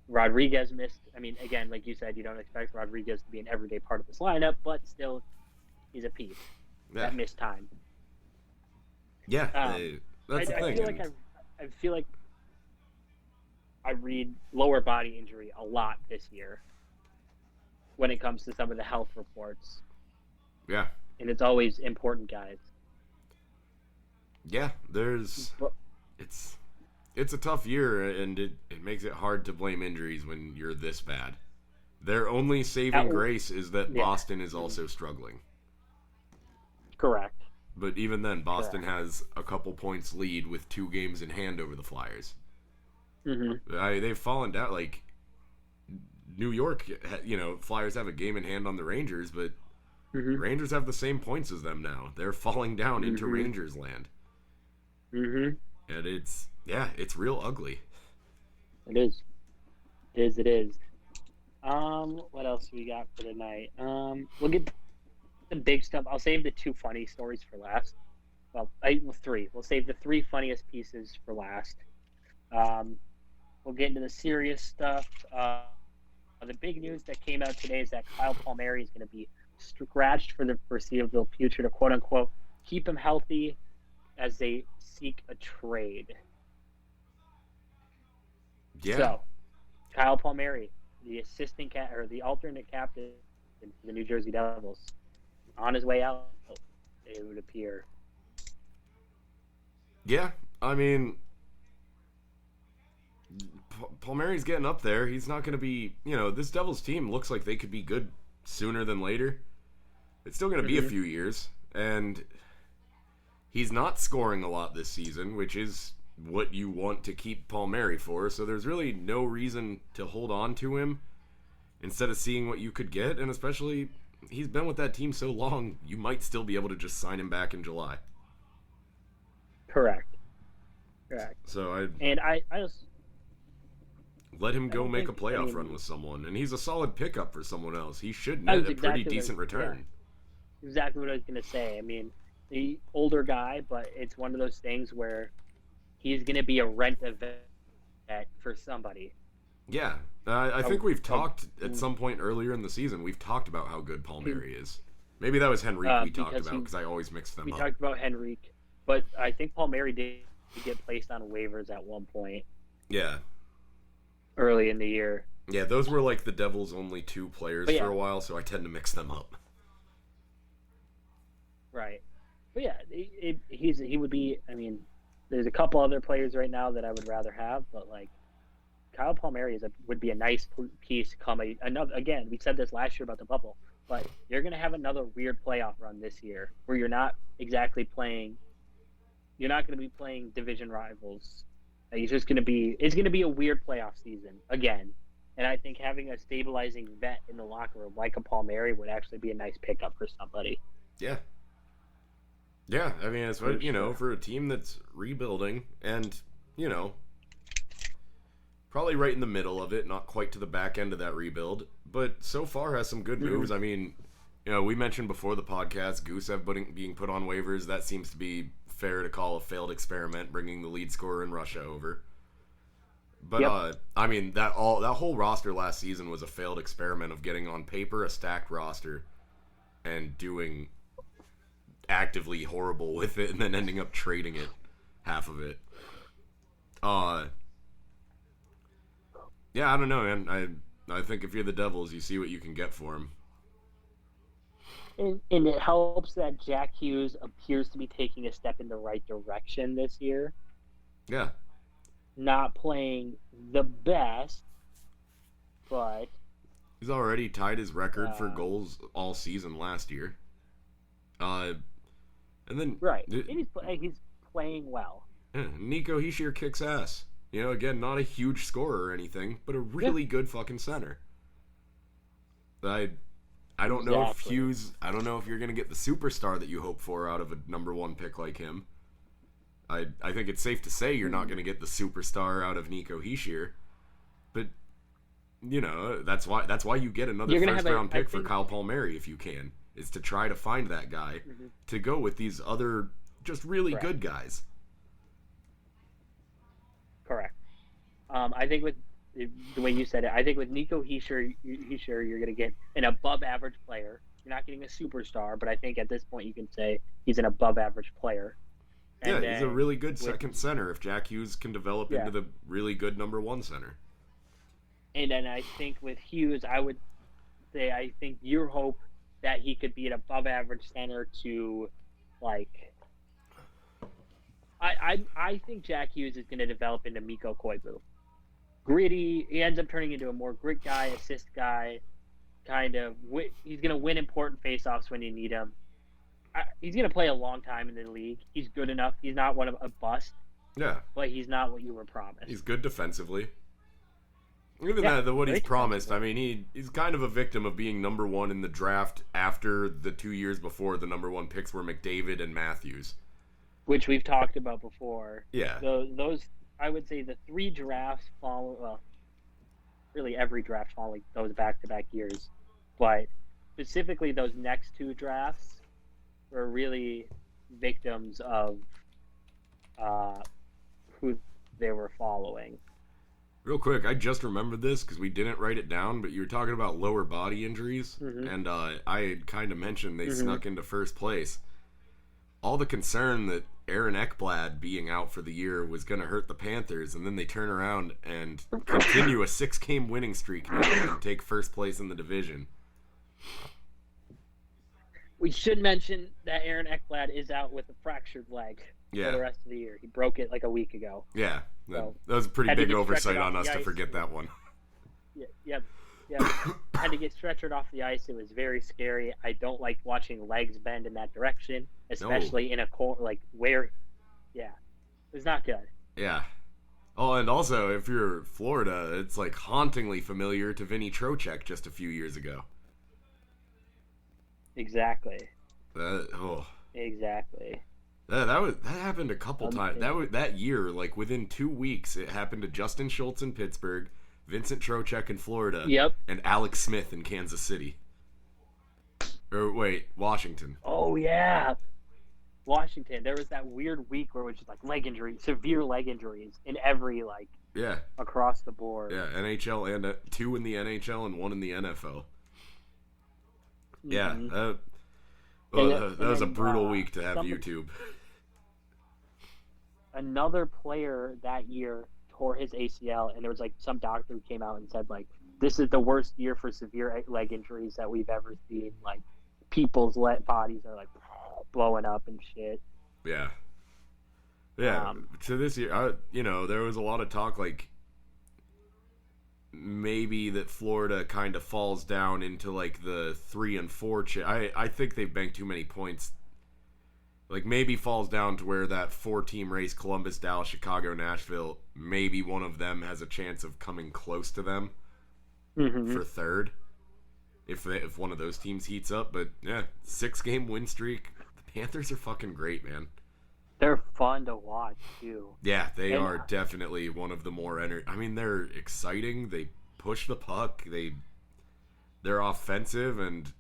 Rodriguez missed. I mean, again, like you said, you don't expect Rodriguez to be an everyday part of this lineup, but still, he's a piece. That missed time. Yeah, that's the thing. I feel like I read lower body injury a lot this year when it comes to some of the health reports. Yeah. And it's always important guys. Yeah, it's a tough year, and it makes it hard to blame injuries when you're this bad. Their only saving grace is that Boston is also struggling. Correct. But even then, Boston has a couple points lead with 2 games in hand over the Flyers. Mm-hmm. They've fallen down. Like, New York, you know, Flyers have a game in hand on the Rangers, but Rangers have the same points as them now. They're falling down into Rangers land. And it's real ugly. It is. It is. What else we got for tonight? We'll get the big stuff. I'll save the 2 funny stories for last. Well, 3. We'll save the 3 funniest pieces for last. We'll get into the serious stuff. The big news that came out today is that Kyle Palmieri is going to be scratched for the foreseeable future to quote unquote keep him healthy as they seek a trade. Yeah. So, Kyle Palmieri, the the alternate captain for the New Jersey Devils, on his way out, it would appear. Yeah, I mean, Palmieri's getting up there. He's not going to be, you know, this Devils team looks like they could be good sooner than later. It's still going to be a few years, and he's not scoring a lot this season, which is what you want to keep Palmieri for, so there's really no reason to hold on to him instead of seeing what you could get, and especially, he's been with that team so long, you might still be able to just sign him back in July. Correct. Correct. So I And I just let him I go don't make a think. I playoff mean, run with someone, and he's a solid pickup for someone else. He should that net was a pretty exactly what decent yeah, return. exactly what I was gonna say. I mean, the older guy, but it's one of those things where he's gonna be a rent event for somebody. Yeah, I think we've A, talked at some point earlier in the season. We've talked about how good Palmieri is. Maybe that was Henrique we talked because about because I always mix them we up. talked about Henrique, but I think Palmieri did get placed on waivers at one point Yeah, early in the year. yeah, those were like the Devils' only two players But for yeah, a while, so I tend to mix them up. right. But yeah, he would be. I mean, there's a couple other players right now that I would rather have, but like Kyle Palmieri would be a nice piece. Another again, we said this last year about the bubble, but you're gonna have another weird playoff run this year where you're not exactly playing. You're not going to be playing division rivals. It's just going to be. It's going to be a weird playoff season again. And I think having a stabilizing vet in the locker room like a Palmieri would actually be a nice pickup for somebody. Yeah, yeah. I mean, it's For you know, sure. for a team that's rebuilding and you know, probably right in the middle of it, not quite to the back end of that rebuild, but so far has some good moves. I mean, you know, we mentioned before the podcast Gusev being put on waivers. That seems to be fair to call a failed experiment, bringing the lead scorer in Russia over. But Yep. I mean that whole roster last season was a failed experiment of getting on paper a stacked roster and doing actively horrible with it, and then ending up trading it, half of it. Uh, yeah, I don't know, man. I think if you're the Devils, you see what you can get for him. And it helps that Jack Hughes appears to be taking a step in the right direction this year. Yeah, Not playing the best, but he's already tied his record for uh, goals all season last year. Uh, and then right. And he's playing well. Nico Hischier kicks ass. You know, again, not a huge scorer or anything, but a Yeah. really good fucking center. I I don't know if Exactly. Hughes. I don't know if you're gonna get the superstar that you hope for out of a number one pick like him. I think it's safe to say you're not gonna get the superstar out of Nico Hischier, but you know that's why you get another You're gonna first have round pick for think. Kyle Palmieri if you can, is to try to find that guy to go with these other just really Correct. good guys. Correct. I think with the way you said it, I think with Nico Hischier, you're going to get an above-average player. You're not getting a superstar, but I think at this point you can say he's an above-average player. And Yeah, he's a really good with, second center if Jack Hughes can develop yeah. into the really good number one center. And then I think with Hughes, I would say I think your hope that he could be an above-average center to, like, I think Jack Hughes is going to develop into Mikko Koivu. Gritty, he ends up turning into a more grit guy, assist guy. Kind of, he's going to win important faceoffs when you need him. He's going to play a long time in the league. He's good enough. He's not one of a bust, Yeah, but he's not what you were promised. he's good defensively. Even Yeah, what he's great promised, I defensively. mean, he's kind of a victim of being number one in the draft after the 2 years before the number one picks were McDavid and Matthews. Which we've talked about before. Yeah, Those I would say the three drafts follow. Well, really every draft following those back-to-back years, but specifically those next two drafts were really victims of who they were following. real quick, I just remembered this because we didn't write it down, but you were talking about lower body injuries, and I had kind of mentioned they snuck into first place. All the concern that Aaron Ekblad being out for the year was going to hurt the Panthers, and then they turn around and continue a 6-game winning streak now and take first place in the division. We should mention that Aaron Ekblad is out with a fractured leg for the rest of the year. He broke it like a week ago. Yeah, So, that was a pretty had to big get oversight stretchered on off us the to ice. forget that one. Yep. Had to get stretchered off the ice. It was very scary. I don't like watching legs bend in that direction, especially in a court like where. Yeah, it's not good. Yeah. Oh, and also, if you're Florida, it's like hauntingly familiar to Vinny Trocheck just a few years ago. Exactly. Oh. Exactly. That happened a couple times. That year, like within 2 weeks, it happened to Justin Schultz in Pittsburgh, Vincent Trocheck in Florida, Yep. and Alex Smith in Kansas City. Or wait, Washington. Oh yeah, Washington. There was that weird week where it was just like leg injuries, severe leg injuries in every like Yeah, across the board. yeah, NHL and 2 in the NHL and 1 in the NFL. Mm-hmm. Yeah, that was a brutal week to have YouTube. Another player that year tore his ACL, and there was like some doctor who came out and said like, "This is the worst year for severe leg injuries that we've ever seen." Like, people's bodies are like blowing up and shit. Yeah. Yeah. So this year, there was a lot of talk like maybe that Florida kind of falls down into like the 3 and 4. I think they've banked too many points. Like maybe falls down to where that 4-team race, Columbus, Dallas, Chicago, Nashville, maybe one of them has a chance of coming close to them for third. If one of those teams heats up. But yeah, 6-game win streak. The Panthers are fucking great, man. They're fun to watch too. Yeah, they are definitely one of the more they're exciting. They push the puck. They're offensive, and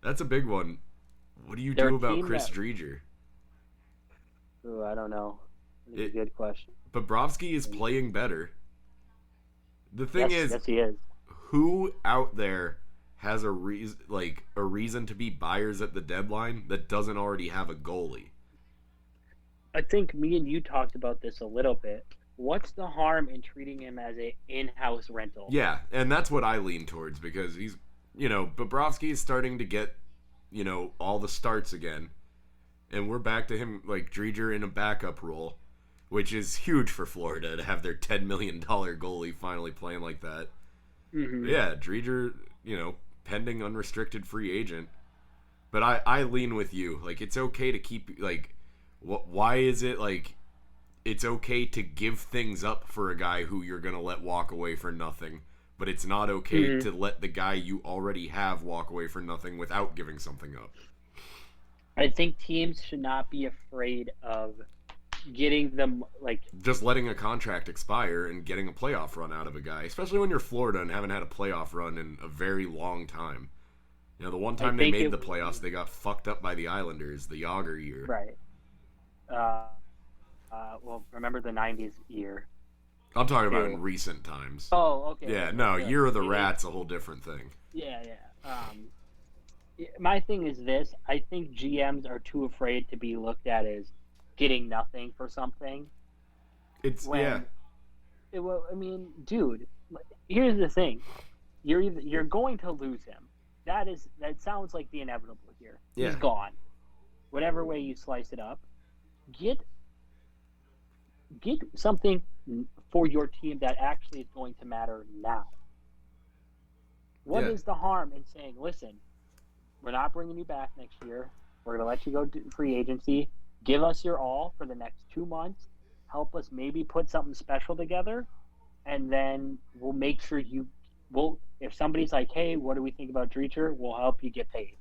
that's a big one. What do you do about Chris Driedger? Ooh, I don't know. It's a good question. Bobrovsky is playing better. The thing is, yes, he is. Who out there has a reason to be buyers at the deadline that doesn't already have a goalie? I think me and you talked about this a little bit. What's the harm in treating him as an in-house rental? Yeah, and that's what I lean towards because he's, Bobrovsky is starting to get, all the starts again. And we're back to him, like, Driedger in a backup role, which is huge for Florida to have their $10 million goalie finally playing like that. Mm-hmm. Yeah, Driedger, pending unrestricted free agent. But I lean with you. Like, it's okay to keep, like, why is it, like, it's okay to give things up for a guy who you're going to let walk away for nothing, but it's not okay to let the guy you already have walk away for nothing without giving something up? I think teams should not be afraid of getting them, like... just letting a contract expire and getting a playoff run out of a guy, especially when you're Florida and haven't had a playoff run in a very long time. The one time they made the playoffs, they got fucked up by the Islanders, the Yager year. Right. Well, remember the 90s year. I'm talking about in recent times. Oh, okay. Yeah, no, Year of the Rat's a whole different thing. Yeah. My thing is this. I think GMs are too afraid to be looked at as getting nothing for something. I mean, dude, here's the thing. You're going to lose him. That sounds like the inevitable here. Yeah. He's gone. Whatever way you slice it up. Get something for your team that actually is going to matter now. What is the harm in saying, listen, we're not bringing you back next year. We're going to let you go to free agency. Give us your all for the next 2 months. Help us maybe put something special together. And then we'll make sure if somebody's like, hey, what do we think about Driedger? We'll help you get paid.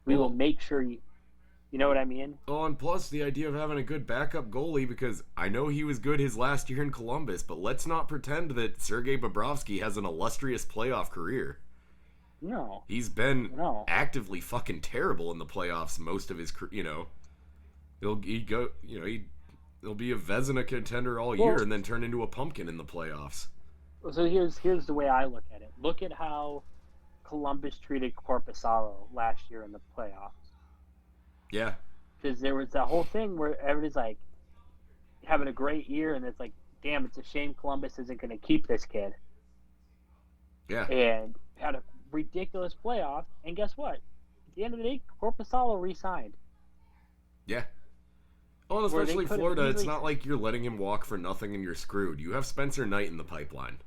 We will make sure you know what I mean? Oh, and plus the idea of having a good backup goalie, because I know he was good his last year in Columbus, but let's not pretend that Sergei Bobrovsky has an illustrious playoff career. No. He's been actively fucking terrible in the playoffs most of his career, He'll be a Vezina contender all year and then turn into a pumpkin in the playoffs. So here's the way I look at it. Look at how Columbus treated Korpisalo last year in the playoffs. Yeah. Because there was that whole thing where everybody's like having a great year, and it's like, damn, it's a shame Columbus isn't going to keep this kid. Yeah. And had a ridiculous playoff, and guess what? At the end of the day, Korpisalo re-signed. Yeah. Well, especially Florida, it's not like you're letting him walk for nothing and you're screwed. You have Spencer Knight in the pipeline.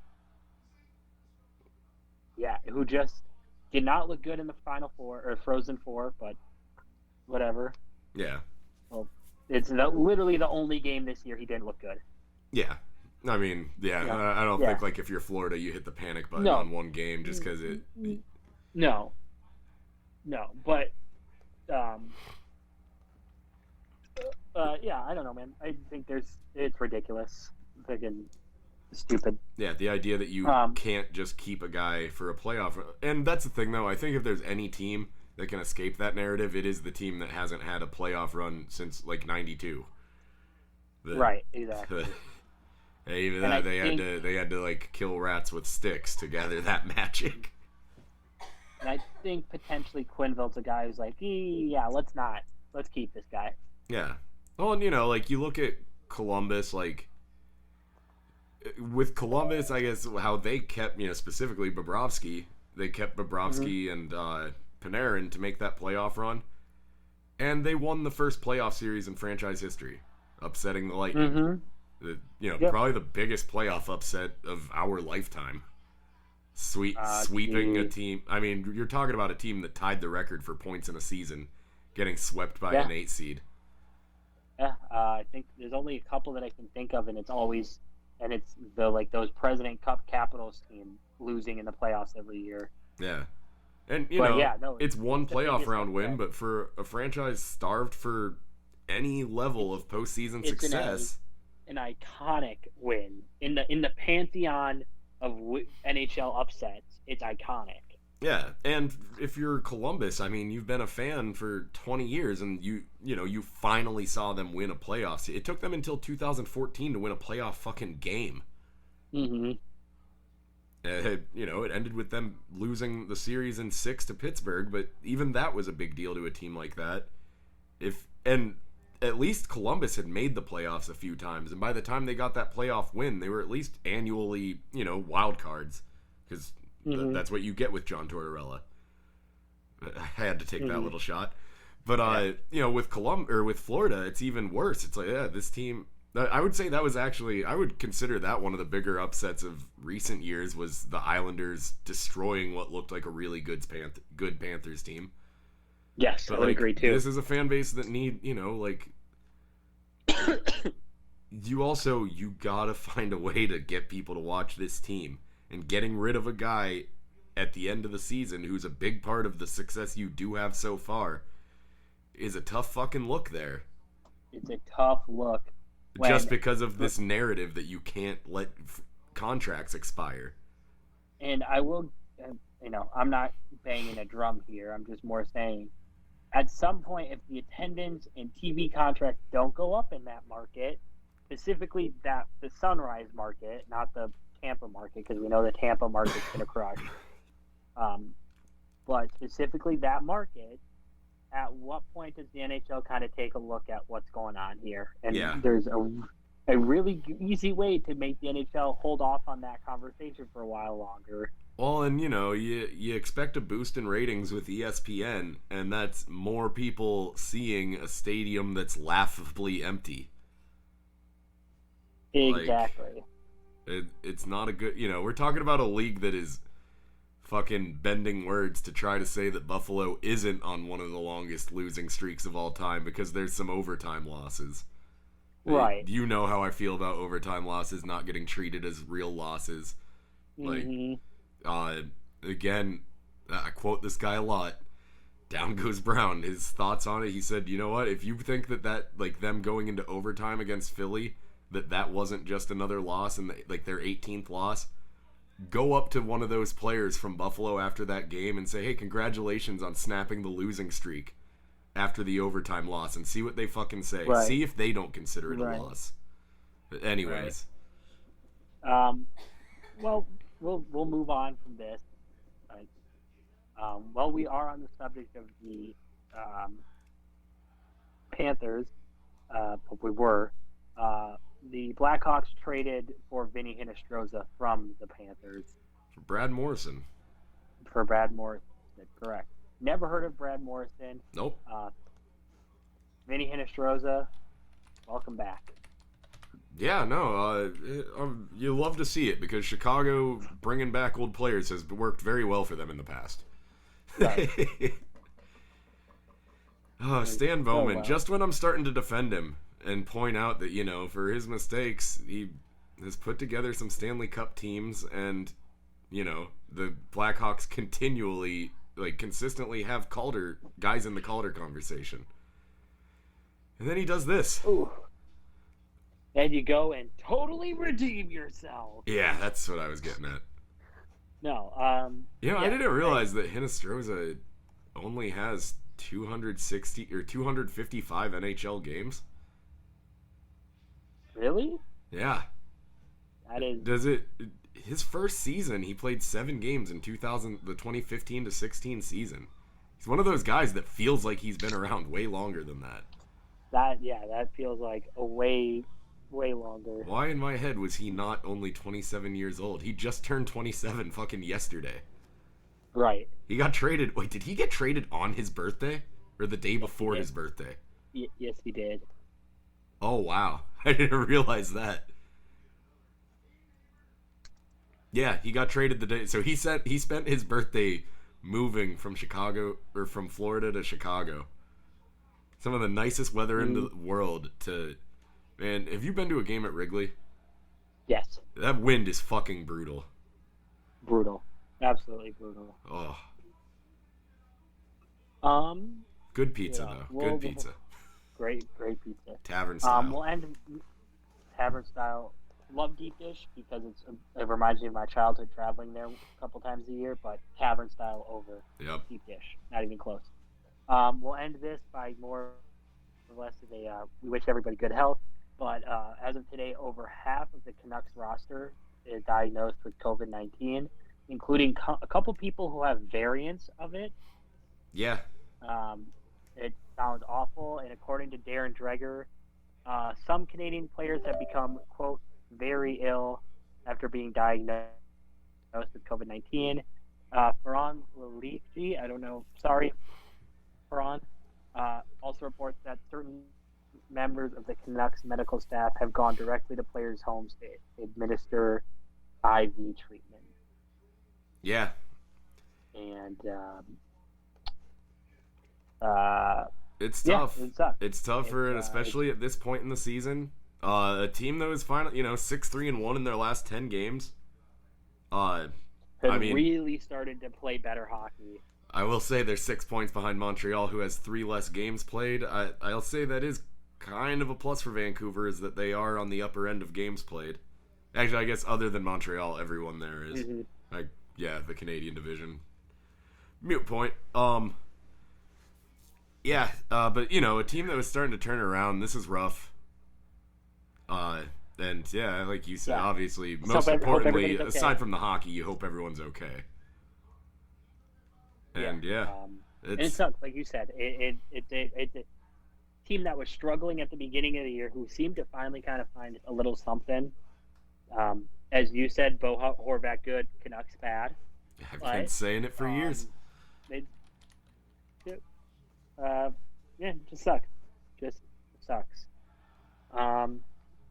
Yeah, who just did not look good in the Final Four, or Frozen Four, but whatever. Yeah. Well, it's literally the only game this year he didn't look good. Yeah. I mean, I don't think, like, if you're Florida, you hit the panic button on one game just because it... No, Yeah, I don't know, man. I think it's ridiculous, freaking stupid. Yeah, the idea that you can't just keep a guy for a playoff. And that's the thing, though. I think if there's any team that can escape that narrative, it is the team that hasn't had a playoff run since, like, 92. Right, exactly. Even that, they had to, like, kill rats with sticks to gather that magic. And I think potentially Quinville's a guy who's like, yeah, let's keep this guy. Yeah. Well, and, like, you look at Columbus, like, with Columbus, I guess, how they kept, specifically Bobrovsky, they kept Bobrovsky and Panarin to make that playoff run. And they won the first playoff series in franchise history, upsetting the Lightning. Probably the biggest playoff upset of our lifetime. Sweeping a team. I mean, you're talking about a team that tied the record for points in a season, getting swept by an 8 seed. Yeah, I think there's only a couple that I can think of, and it's those President Cup Capitals team losing in the playoffs every year. Yeah. And, it's one playoff round win, but for a franchise starved for any level of postseason success. An iconic win. In the pantheon of NHL upsets, it's iconic. Yeah, and if you're Columbus, I mean, you've been a fan for 20 years, and you finally saw them win a playoff. It took them until 2014 to win a playoff fucking game. Mm-hmm. It ended with them losing the series in 6 to Pittsburgh, but even that was a big deal to a team like that. And at least Columbus had made the playoffs a few times, and by the time they got that playoff win, they were at least annually, wild cards, because that's what you get with John Tortorella. I had to take that little shot, but with Florida, it's even worse. It's like, this team. I would say that was actually, I would consider that one of the bigger upsets of recent years, was the Islanders destroying what looked like a really good Panthers team. Yes, I would agree too. This is a fan base that need, you gotta find a way to get people to watch this team, and getting rid of a guy at the end of the season who's a big part of the success you do have so far is a tough fucking look there. It's a tough look. Just because of this narrative that you can't let contracts expire. And I will, I'm not banging a drum here. I'm just more saying, at some point, if the attendance and TV contracts don't go up in that market, specifically the Sunrise market, not the Tampa market, because we know the Tampa market's going to crush. But specifically that market, at what point does the NHL kind of take a look at what's going on here? And there's a really easy way to make the NHL hold off on that conversation for a while longer. Well, and you expect a boost in ratings with ESPN, and that's more people seeing a stadium that's laughably empty. Exactly. It's not a good, we're talking about a league that is fucking bending words to try to say that Buffalo isn't on one of the longest losing streaks of all time because there's some overtime losses. Right. You know how I feel about overtime losses not getting treated as real losses. Mm-hmm. Again, I quote this guy a lot. Down goes Brown. His thoughts on it, he said, you know what, if you think that like them going into overtime against Philly, that wasn't just another loss and like their 18th loss, go up to one of those players from Buffalo after that game and say, hey, congratulations on snapping the losing streak after the overtime loss, and see what they fucking say. Right. See if they don't consider it a loss. But anyways. Right. Well, we'll move on from this. Right. Well, we are on the subject of the Panthers, but we were. The Blackhawks traded for Vinny Hinostroza from the Panthers. For Brad Morrison. Correct. Never heard of Brad Morrison. Nope. Vinny Hinostroza, welcome back. Yeah, no, you love to see it because Chicago bringing back old players has worked very well for them in the past. Right. Stan Bowman, just when I'm starting to defend him and point out that, for his mistakes, he has put together some Stanley Cup teams, and, the Blackhawks consistently have guys in the Calder conversation. And then he does this. Ooh. And you go and totally redeem yourself. Yeah, that's what I was getting at. No, I didn't realize that Hinostroza only has 260 or 255 NHL games. Really? Yeah. That is. Does it? His first season, he played 7 games in the 2015 to 16 season. He's one of those guys that feels like he's been around way longer than that. That feels like a way longer. Why in my head was he not only 27 years old? He just turned 27 fucking yesterday. Right. He got traded. Wait, did he get traded on his birthday? Or the day before his birthday? Yes, he did. Oh, wow. I didn't realize that. Yeah, he got traded the day. So he spent his birthday moving from Florida to Chicago. Some of the nicest weather in the world to... Man, have you been to a game at Wrigley? Yes. That wind is fucking brutal. Brutal. Absolutely brutal. Oh. Good pizza, though. Good pizza. Great pizza. Tavern style. We'll end tavern style. Love deep dish because it reminds me of my childhood traveling there a couple times a year, but tavern style over deep dish. Not even close. We'll end this by more or less of we wish everybody good health. But as of today, over half of the Canucks roster is diagnosed with COVID-19, including a couple people who have variants of it. Yeah. It sounds awful, and according to Darren Dreger, some Canadian players have become, quote, very ill after being diagnosed with COVID-19. Ferran Lelifji, I don't know, sorry, Ferran, also reports that certain members of the Canucks medical staff have gone directly to players' homes to administer IV treatment. Yeah. And it's tough. Yeah, it's tough for it, especially at this point in the season. A team that was finally, 6-3-1 in their last 10 games. Really started to play better hockey. I will say they're 6 points behind Montreal, who has 3 less games played. I'll say that is kind of a plus for Vancouver, is that they are on the upper end of games played. Actually, I guess other than Montreal, everyone there is. Mm-hmm. The Canadian division. Mute point. But a team that was starting to turn around, this is rough. And yeah, like you said, obviously, most importantly, okay. Aside from the hockey, you hope everyone's okay. And and it sucks, like you said. It's a team that was struggling at the beginning of the year, who seemed to finally kind of find a little something. As you said, Bo Horvat good, Canucks bad. I've been saying it for years. It just sucks. Just sucks.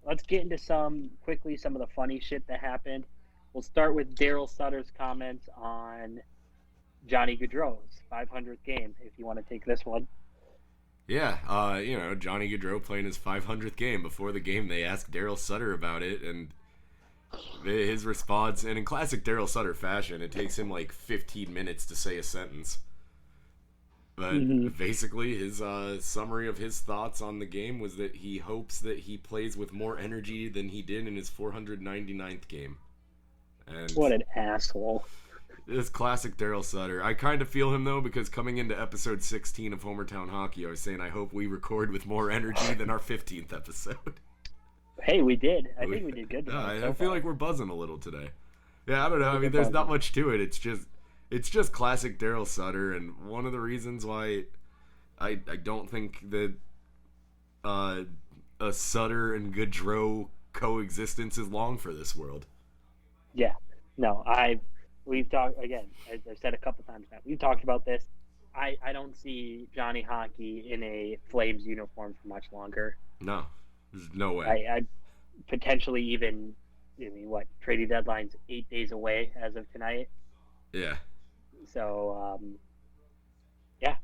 Let's get into some of the funny shit that happened. We'll start with Daryl Sutter's comments on Johnny Gaudreau's 500th game, if you want to take this one. Yeah, Johnny Gaudreau playing his 500th game. Before the game, they asked Daryl Sutter about it, and his response, and in classic Daryl Sutter fashion, it takes him like 15 minutes to say a sentence. But basically, his summary of his thoughts on the game was that he hopes that he plays with more energy than he did in his 499th game. And what an asshole. This classic Daryl Sutter. I kind of feel him, though, because coming into episode 16 of Homertown Hockey, I was saying I hope we record with more energy than our 15th episode. Hey, we did. I think we did good. I feel like we're buzzing a little today. Yeah, I don't know. I mean, there's not much to it. It's just classic Daryl Sutter, and one of the reasons why I don't think that a Sutter and Gaudreau coexistence is long for this world. Yeah. No, we've talked, again, as I've said a couple times now, we've talked about this. I don't see Johnny Hockey in a Flames uniform for much longer. No, there's no way. I potentially even, trading deadline's 8 days away as of tonight. Yeah. So,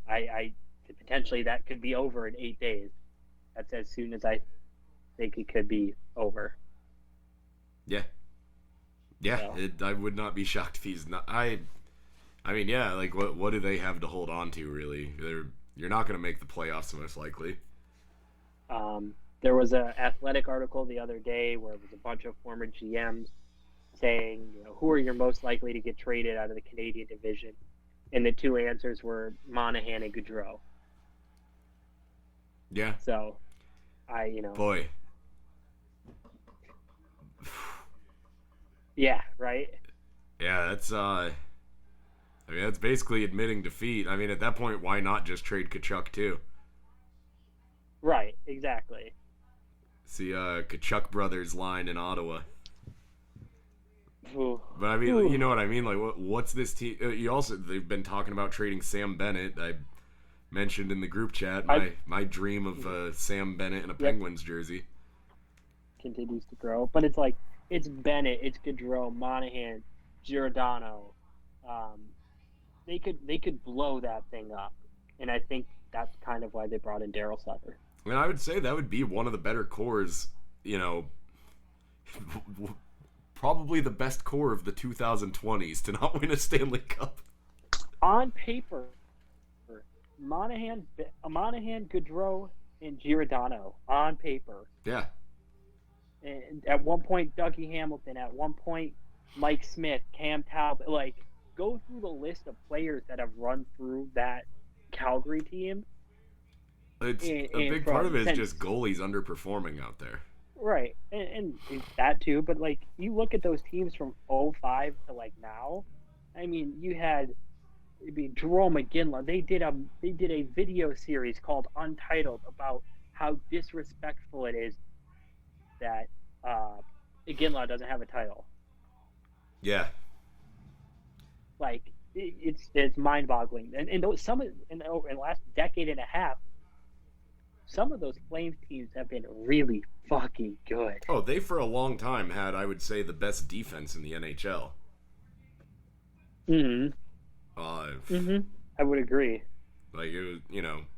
I potentially that could be over in 8 days. That's as soon as I think it could be over. Yeah. Yeah, so. I would not be shocked if he's not. I mean, yeah, like what do they have to hold on to, really? You're not going to make the playoffs most likely. There was an athletic article the other day where it was a bunch of former GMs saying, who are you most likely to get traded out of the Canadian division? And the two answers were Monahan and Gaudreau. Yeah. So, Boy. Yeah, right? Yeah, that's basically admitting defeat. I mean, at that point, why not just trade Kachuk too? Right, exactly. See, Kachuk brothers line in Ottawa. Ooh. But I mean, you know what I mean? Like, what's this team? They've been talking about trading Sam Bennett. I mentioned in the group chat my dream of Sam Bennett in a Penguins jersey. Continues to grow, but it's like it's Bennett, it's Gaudreau, Monahan, Giordano. They could blow that thing up, and I think that's kind of why they brought in Daryl Sutter. I mean, I would say that would be one of the better cores. Probably the best core of the 2020s to not win a Stanley Cup. On paper, Monahan, Gaudreau, and Giordano. On paper. Yeah. And at one point, Dougie Hamilton. At one point, Mike Smith, Cam Talbot. Like, go through the list of players that have run through that Calgary team. It's a big part of it is just goalies underperforming out there. Right, and that too. But like, you look at those teams from 2005 to like now. I mean, you had Jerome McGinley. They did a video series called Untitled about how disrespectful it is that McGinley doesn't have a title. Yeah. Like, it's mind-boggling, and in the last decade and a half, some of those Flames teams have been really fucking good. Oh, they for a long time had, I would say, the best defense in the NHL. I would agree. Like, it was,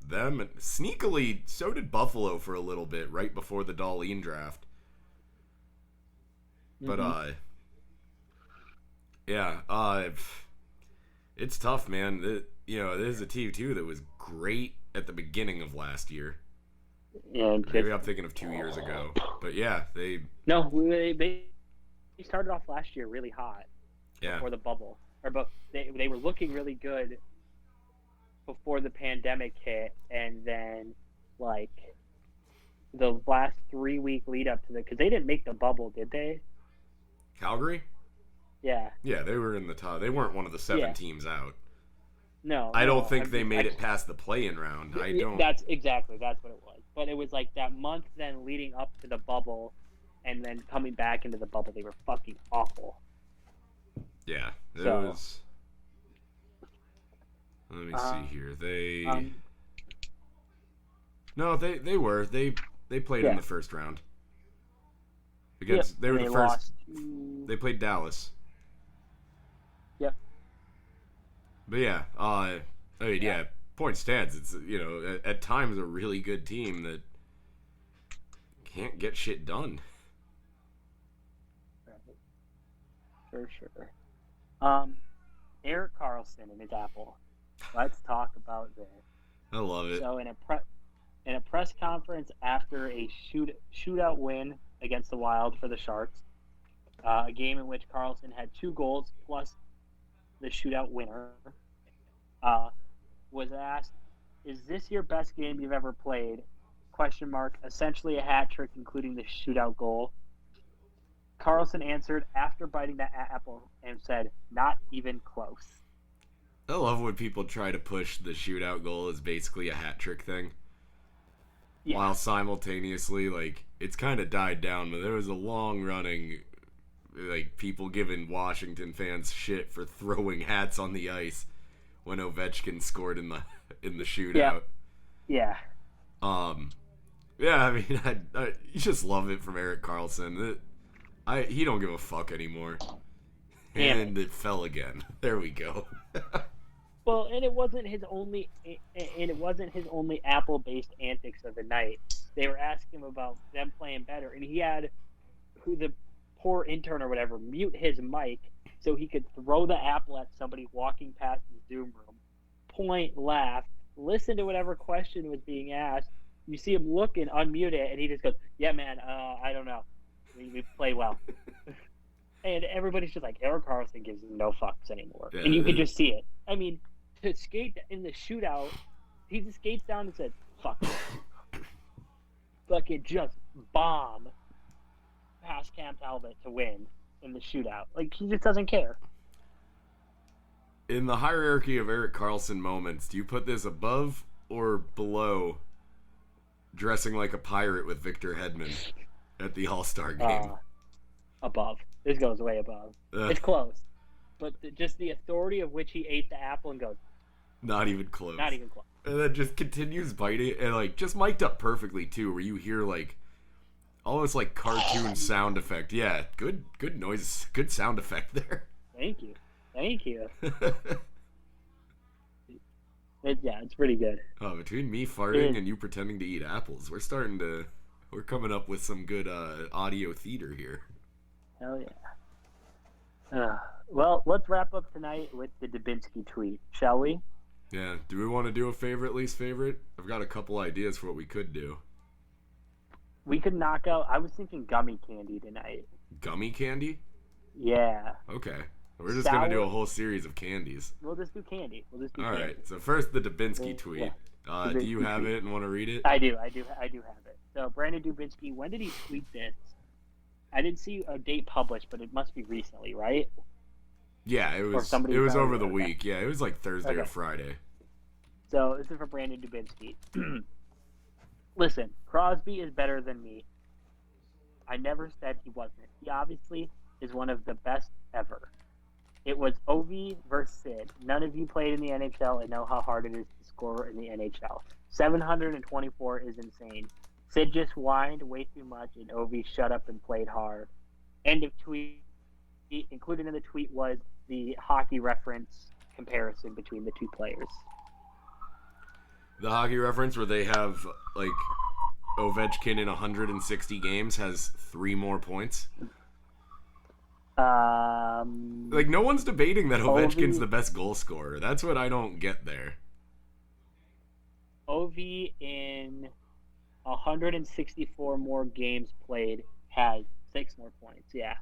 them, and sneakily, so did Buffalo for a little bit right before the Dahlin draft. But, it's tough, man. This is a team, too, that was great at the beginning of last year. Yeah, maybe I'm thinking of 2 years ago. But, yeah, they started off last year really hot before the bubble. But they were looking really good before the pandemic hit, and then, like, the last 3-week lead up to because they didn't make the bubble, did they? Calgary? Yeah. Yeah, they were in the top. They weren't one of the 7 teams out. No. I don't think they made it past the play-in round. I don't. That's what it was. But it was like that month then leading up to the bubble, and then coming back into the bubble, they were fucking awful. Yeah, it was. Let me see here. They played in the first round. They were the first. They played Dallas. Yep. But yeah, point stands. It's at times a really good team that can't get shit done. For sure. Erik Karlsson and his Apple. Let's talk about this. I love it. So in a press conference after a shootout win against the Wild for the Sharks, a game in which Karlsson had 2 goals plus the shootout winner, was asked, "Is this your best game you've ever played?" ? Essentially a hat trick, including the shootout goal. Karlsson answered after biting that apple and said, "Not even close." I love when people try to push the shootout goal as basically a hat trick thing. Yeah. While simultaneously, like, it's kind of died down, but there was a long running, like, people giving Washington fans shit for throwing hats on the ice when Ovechkin scored in the shootout. Yeah. Yeah, I mean, I you just love it from Erik Karlsson. He don't give a fuck anymore. And it fell again. There we go. Well, and it wasn't his only Apple-based antics of the night. They were asking him about them playing better, and he had the poor intern or whatever mute his mic so he could throw the apple at somebody walking past the Zoom room, point, laugh, listen to whatever question was being asked, You see him look and unmute it, and he just goes, "Yeah, man. I don't know. We play well." And everybody's just like, Eric Carlson gives no fucks anymore, and you can just see it. I mean, to skate in the shootout, he just skates down and said, "Fuck it." Fucking just bomb past Cam Talbot to win in the shootout. Like, he just doesn't care. In the hierarchy of Eric Carlson moments, do you put this above or below dressing like a pirate with Victor Hedman at the All-Star game? Above. This goes way above. It's close. But just the authority of which he ate the apple and goes, not even close. Not even close. And then just continues biting, and like just mic'd up perfectly too, where you hear like almost like cartoon sound effect. Yeah, good noise, good sound effect there. Thank you. It's pretty good. Oh, between me farting and you pretending to eat apples, we're coming up with some good audio theater here. Hell yeah. Well, let's wrap up tonight with the Dubinsky tweet, shall we? Yeah. Do we want to do a favorite, least favorite? I've got a couple ideas for what we could do. We could knock out. I was thinking gummy candy tonight. Gummy candy? Yeah. Okay. We're just going to do a whole series of candies. We'll just do candy. All right. So first, the Dubinsky tweet. Yeah. Do you have it and want to read it? I do have it. So Brandon Dubinsky, when did he tweet this? I didn't see a date published, but it must be recently, right? Yeah, it was over the week. Yeah, it was like Thursday or Friday. So this is for Brandon Dubinsky. Listen, Crosby is better than me. I never said he wasn't. He obviously is one of the best ever. It was Ovi versus Sid. None of you played in the NHL and know how hard it is to score in the NHL. 724 is insane. Sid just whined way too much, and Ovi shut up and played hard. End of tweet. Included in the tweet was the hockey reference comparison between the two players. The hockey reference where they have, like, Ovechkin in 160 games has 3 more points. Like, no one's debating that Ovechkin's the best goal scorer. That's what I don't get there. Ovi in 164 more games played has 6 more points. Yeah.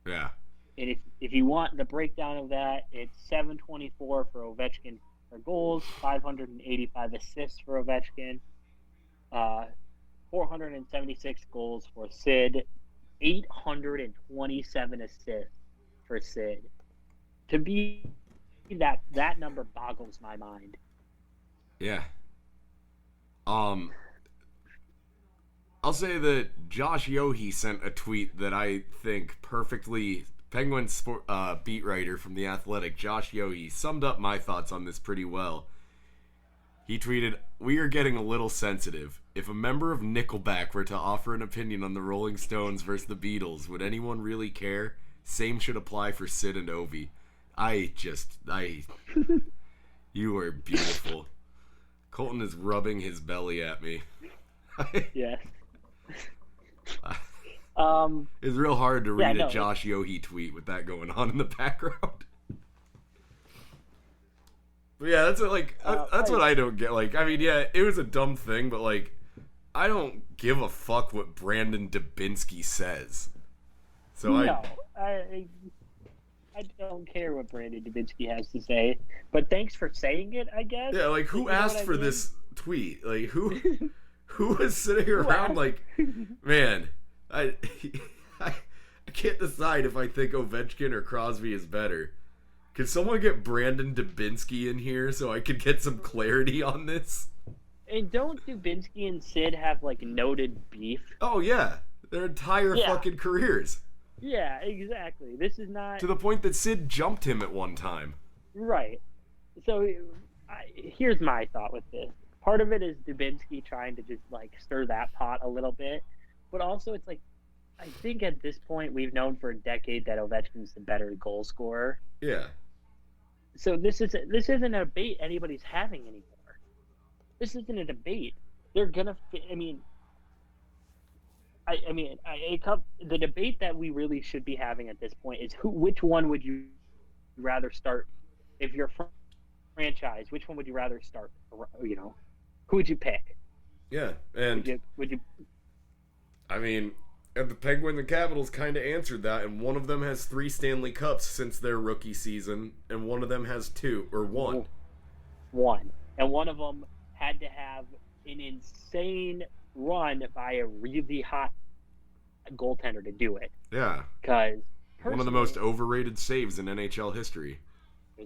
Yeah. And if you want the breakdown of that, it's 724 for Ovechkin for goals, 585 assists for Ovechkin, 476 goals for Sid, 827 assists for Sid. To be that number boggles my mind. Yeah. I'll say that Josh Yohe sent a tweet that I think perfectly. Penguins beat writer from The Athletic, Josh Yohe, summed up my thoughts on this pretty well. He tweeted, "We are getting a little sensitive. If a member of Nickelback were to offer an opinion on the Rolling Stones versus the Beatles, would anyone really care? Same should apply for Sid and Ovi." You are beautiful. Colton is rubbing his belly at me. Yes. It's real hard to read a Josh Yohe tweet with that going on in the background. But yeah, that's what I don't get. Like, I mean, yeah, it was a dumb thing, but like, I don't give a fuck what Brandon Dubinsky says. So I don't care what Brandon Dubinsky has to say, but thanks for saying it, I guess. Yeah, like, who asked for this tweet? Like, who was sitting around like, man, I can't decide if I think Ovechkin or Crosby is better. Can someone get Brandon Dubinsky in here so I could get some clarity on this? And don't Dubinsky and Sid have, like, noted beef? Oh, yeah. Their entire fucking careers. Yeah, exactly. This is not... To the point that Sid jumped him at one time. Right. So, here's my thought with this. Part of it is Dubinsky trying to just, like, stir that pot a little bit. But also, it's like, I think at this point we've known for a decade that Ovechkin's the better goal scorer. Yeah. So this isn't a debate anybody's having anymore. This isn't a debate. They're gonna. The debate that we really should be having at this point is which one would you rather start if you're franchise? Which one would you rather start? You know, Who would you pick? Yeah, and Would you? I mean, and the Penguins and Capitals kind of answered that, and one of them has 3 Stanley Cups since their rookie season, and one of them has 2 or 1. One, and one of them had to have an insane run by a really hot goaltender to do it. Yeah, because one of the most overrated saves in NHL history. It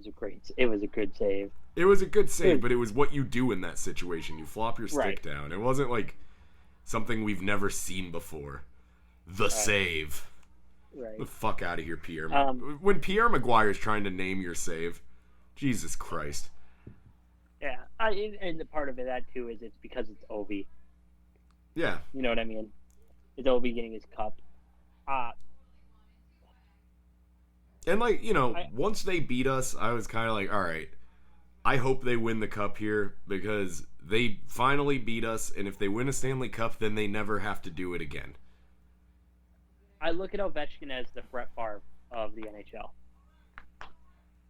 was a good save. It was a good save, but it was what you do in that situation. You flop your stick down. It wasn't like something we've never seen before. The save. Right. The fuck out of here, Pierre. When Pierre Maguire's trying to name your save, Jesus Christ. Yeah, and the part of that too is it's because it's Ovi. Yeah. You know what I mean? It's Ovi getting his cup. And like, you know, once they beat us, I was kind of like, all right, I hope they win the cup here because they finally beat us, and if they win a Stanley Cup, then they never have to do it again. I look at Ovechkin as the Brett Favre of the NHL.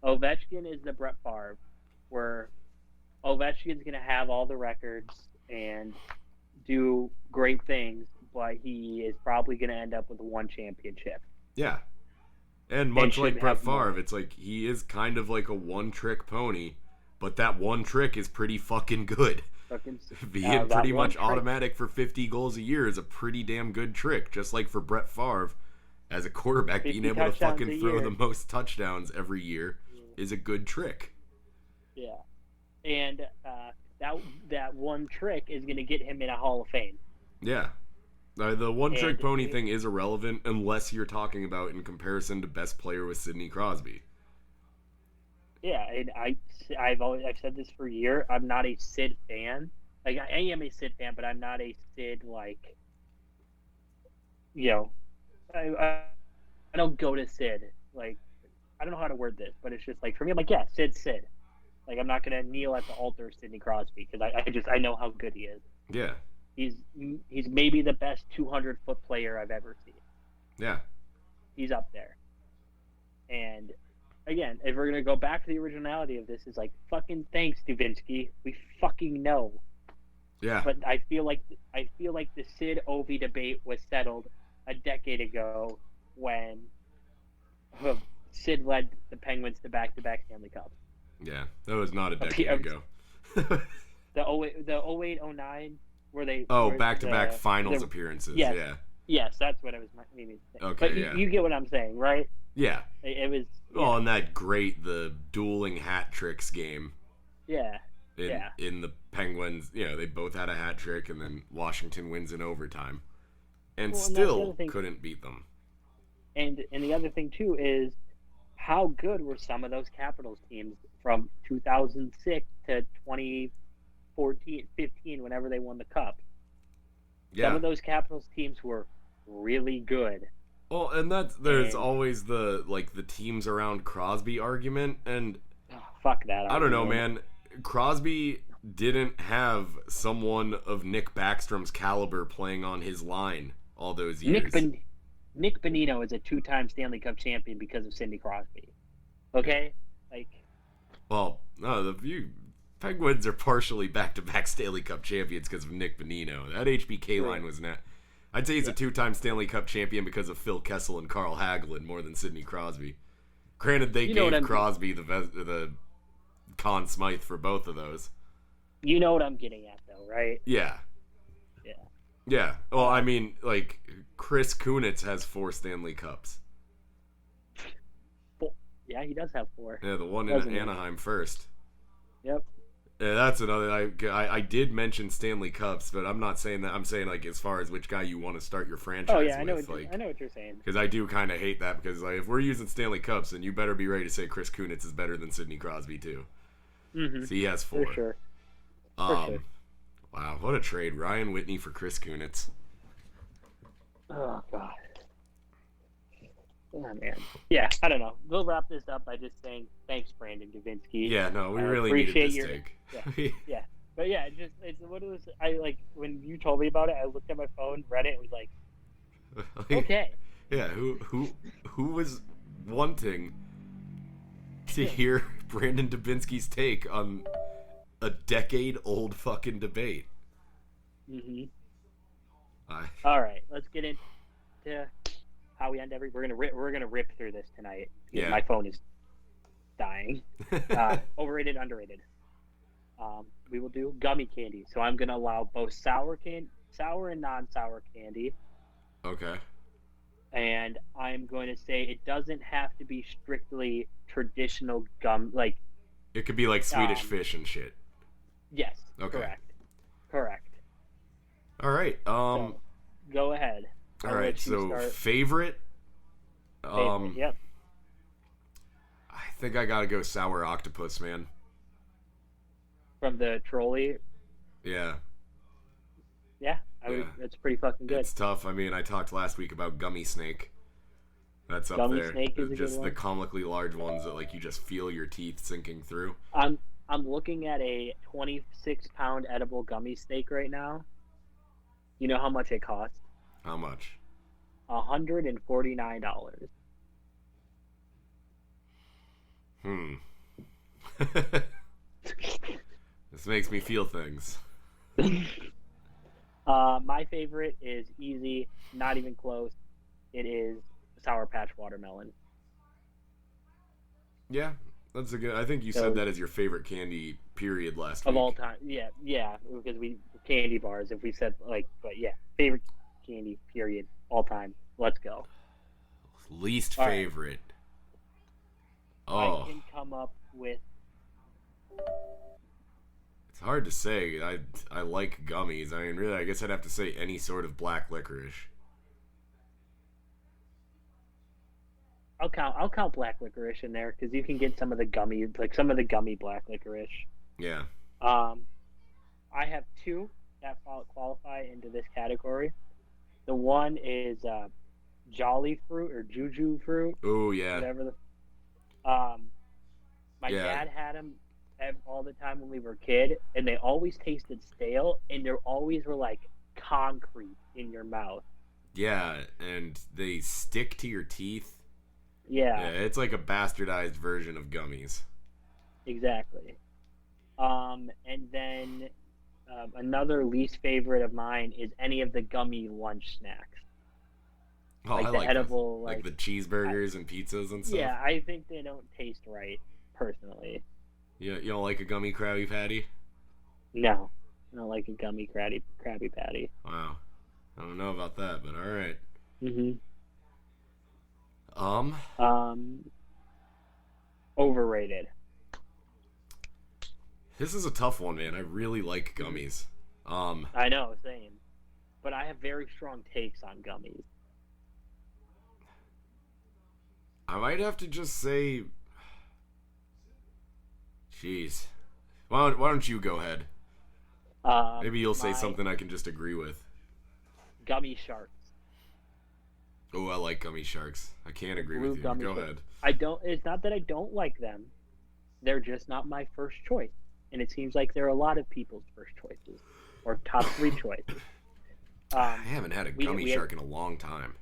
Ovechkin is the Brett Favre, where Ovechkin's going to have all the records and do great things, but he is probably going to end up with 1 championship. Yeah. And much like Brett Favre, it's like he is kind of like a one-trick pony, but that one trick is pretty fucking good. Being pretty much automatic for 50 goals a year is a pretty damn good trick, just like for Brett Favre. As a quarterback, being able to fucking throw the most touchdowns every year is a good trick. Yeah. And that one trick is going to get him in a Hall of Fame. Yeah. The one-trick pony thing is irrelevant unless you're talking about in comparison to best player with Sidney Crosby. Yeah, and I've said this for a year. I'm not a Sid fan. Like, I am a Sid fan, but I'm not a Sid, like, you know, I don't go to Sid. Like, I don't know how to word this, but it's just like, for me, I'm like, yeah, Sid's Sid. Like, I'm not going to kneel at the altar of Sidney Crosby because I know how good he is. Yeah. He's maybe the best 200-foot player I've ever seen. Yeah. He's up there. And again, if we're gonna go back to the originality of this, is like, fucking thanks, Dubinsky. We fucking know. Yeah. But I feel like the Sid Ovi debate was settled a decade ago when Sid led the Penguins to back-to-back Stanley Cups. Yeah, that was not a decade ago. The 08-09 where they back-to-back finals appearances. Yes, yeah. Yes, that's what I was meaning to say. Okay, but yeah. You get what I'm saying, right? Yeah. It was. Yeah. Oh, and the dueling hat tricks game. Yeah. In the Penguins, they both had a hat trick, and then Washington wins in overtime, and still couldn't beat them. And the other thing too is how good were some of those Capitals teams from 2006 to 2014, 15, whenever they won the Cup. Yeah. Some of those Capitals teams were really good. Well, and there's always the teams around Crosby argument, and fuck that. I don't know, man. Crosby didn't have someone of Nick Backstrom's caliber playing on his line all those years. Nick Bonino is a 2-time Stanley Cup champion because of Sidney Crosby. Okay? Well, no, the Penguins are partially back-to-back Stanley Cup champions because of Nick Bonino. That HBK line was not. I'd say he's a 2-time Stanley Cup champion because of Phil Kessel and Carl Hagelin more than Sidney Crosby. Granted, they gave Crosby the Conn Smythe for both of those. You know what I'm getting at, though, right? Yeah. Yeah. Yeah. Well, I mean, Chris Kunitz has 4 Stanley Cups. Yeah, he does have 4. Yeah, the one in Anaheim first. Yep. Yeah, that's another. I did mention Stanley Cups, but I'm not saying that. I'm saying as far as which guy you want to start your franchise with. Oh yeah, I know what you're saying. Because I do kind of hate that because if we're using Stanley Cups, then you better be ready to say Chris Kunitz is better than Sidney Crosby too. Mm-hmm. So he has 4. For sure. Wow, what a trade! Ryan Whitney for Chris Kunitz. Oh god. Oh, man. Yeah, I don't know. We'll wrap this up by just saying thanks, Brandon Dubinsky. Yeah, no, we really needed this take. Yeah. But yeah, it's one of those. When you told me about it, I looked at my phone, read it, and was like, okay. Yeah, who was wanting to hear Brandon Dubinsky's take on a decade-old fucking debate. Mm-hmm. All right, let's get into how we end every. We're gonna rip through this tonight. Yeah. My phone is dying. Overrated, underrated. We will do gummy candy. So I'm gonna allow both sour and non-sour candy. Okay. And I'm going to say it doesn't have to be strictly traditional gum. Like it could be like Swedish fish and shit. Yes. Okay. Correct. All right. So, go ahead. All right. So favorite. Yep. I think I gotta go sour octopus, man. From the trolley. Yeah. Yeah. That's pretty fucking good. It's tough. I mean, I talked last week about gummy snake. That's up gummy there. Snake is just a good one. The comically large ones that like you just feel your teeth sinking through. I'm looking at a 26-pound edible gummy snake right now. You know how much it costs? How much? $149. This makes me feel things. My favorite is easy, not even close. It is Sour Patch Watermelon. Yeah, that's a good. I think you said that as your favorite candy period last week. Of all time. Yeah, because we candy bars. If we said but yeah, favorite candy period all time. Let's go. Least favorite. Right. Oh. I can come up with. It's hard to say. I like gummies. I mean, really, I guess I'd have to say any sort of black licorice. I'll count black licorice in there because you can get some of the gummy black licorice. Yeah. I have two that qualify into this category. The one is Jolly Fruit or Juju Fruit. Oh yeah. Whatever my dad had them all the time when we were a kid, and they always tasted stale, and they always were like concrete in your mouth. Yeah, and they stick to your teeth. Yeah, it's like a bastardized version of gummies. Exactly. And then another least favorite of mine is any of the gummy lunch snacks. Oh, like I the like edible, like the cheeseburgers and pizzas and stuff. Yeah, I think they don't taste right, personally. Yeah, you don't like a gummy Krabby Patty? No, I don't like a gummy Krabby Patty. Wow, I don't know about that, but all right. Mhm. Overrated. This is a tough one, man. I really like gummies. I know, same. But I have very strong takes on gummies. I might have to just say... Jeez. Why don't you go ahead? Maybe you'll say something I can just agree with. Gummy sharks. Oh, I like gummy sharks. I can't agree with you. Go ahead. It's not that I don't like them. They're just not my first choice. And it seems like they're a lot of people's first choices. Or top 3 choices. I haven't had a gummy shark in a long time.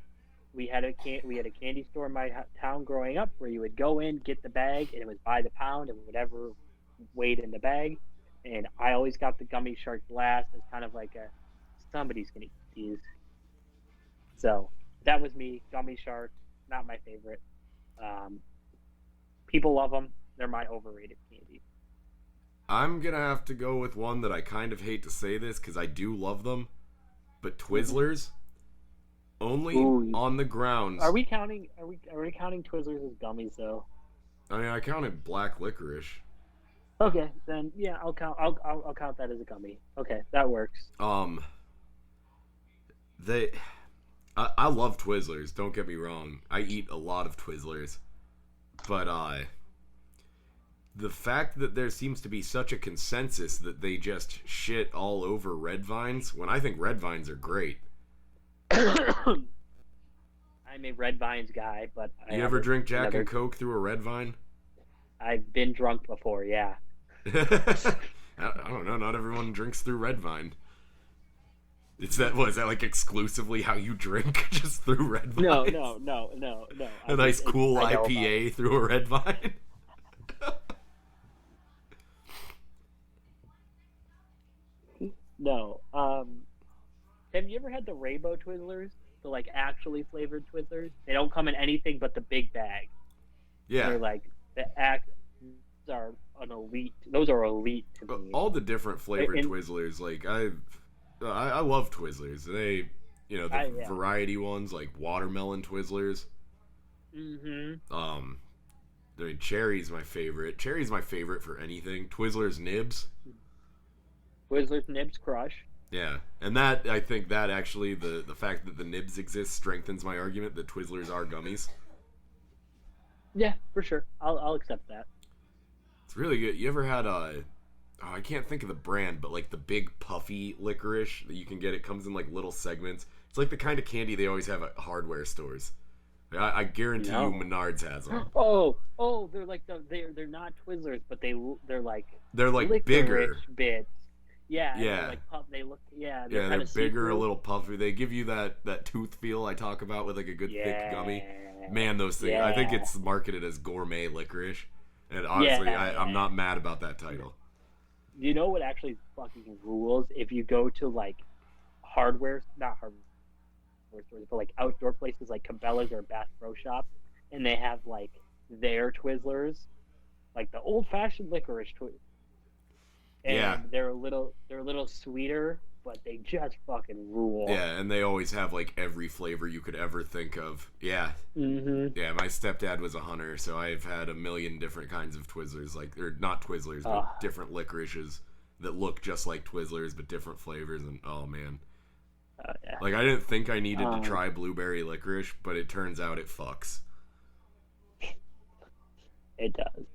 We had a candy store in my town growing up where you would go in, get the bag, and it was by the pound and whatever weighed in the bag. And I always got the gummy shark last. It's kind of like somebody's gonna eat these. So that was me. Gummy shark, not my favorite. People love them. They're my overrated candy. I'm gonna have to go with one that I kind of hate to say this because I do love them, but Twizzlers. Only on the grounds. Are we counting Twizzlers as gummies though? I mean, I counted black licorice. Okay, then yeah, I'll count that as a gummy. Okay, that works. I love Twizzlers. Don't get me wrong. I eat a lot of Twizzlers, but the fact that there seems to be such a consensus that they just shit all over Red Vines when I think Red Vines are great. I'm a Red Vines guy, but you ever drink Jack and Coke through a Red Vine? I've been drunk before, yeah. I don't know. Not everyone drinks through Red Vine. Is that like exclusively how you drink, just through Red Vine? No. A nice cool IPA through a Red Vine. No. Have you ever had the rainbow Twizzlers? The like actually flavored Twizzlers? They don't come in anything but the big bag. Yeah. They're like the act. Those are an elite. Those are elite to me. All the different flavored And Twizzlers, like I love Twizzlers. They, the I yeah. variety ones like watermelon Twizzlers. Mm-hmm. Um, I mean, cherry's my favorite. Cherry's my favorite for anything. Twizzlers nibs. Twizzlers Nibs Crush. Yeah, and that I think that actually the fact that the nibs exist strengthens my argument that Twizzlers are gummies. Yeah, for sure. I'll accept that. It's really good. You ever had I can't think of the brand, but like the big puffy licorice that you can get. It comes in like little segments. It's like the kind of candy they always have at hardware stores. I guarantee you, No. Menards has them. Oh, they're like they're not Twizzlers, but they're like They're like licorice bigger. bits. Yeah, Yeah. they're like puff. They look. Yeah, Yeah, they're kind of bigger, a see-through. little puffy. They give you that tooth feel I talk about with like a good thick gummy. Yeah. Man, those things. I think Yeah. it's marketed as gourmet licorice, and honestly, I'm Yeah. not mad about that title. You know what actually fucking rules? If you go to like not hardware stores, but like outdoor places like Cabela's or Bass Pro Shop, and they have like their Twizzlers, like the old fashioned licorice Twizzlers, and Yeah. they're a little sweeter, but they just fucking rule. Yeah, and they always have like every flavor you could ever think of. Yeah. Mm-hmm. Yeah, my stepdad was a hunter, so I've had a million different kinds of Twizzlers, like or not Twizzlers, but different licorices that look just like Twizzlers but different flavors. And oh man, Yeah. like I didn't think I needed to try blueberry licorice, but it turns out it fucks. It does.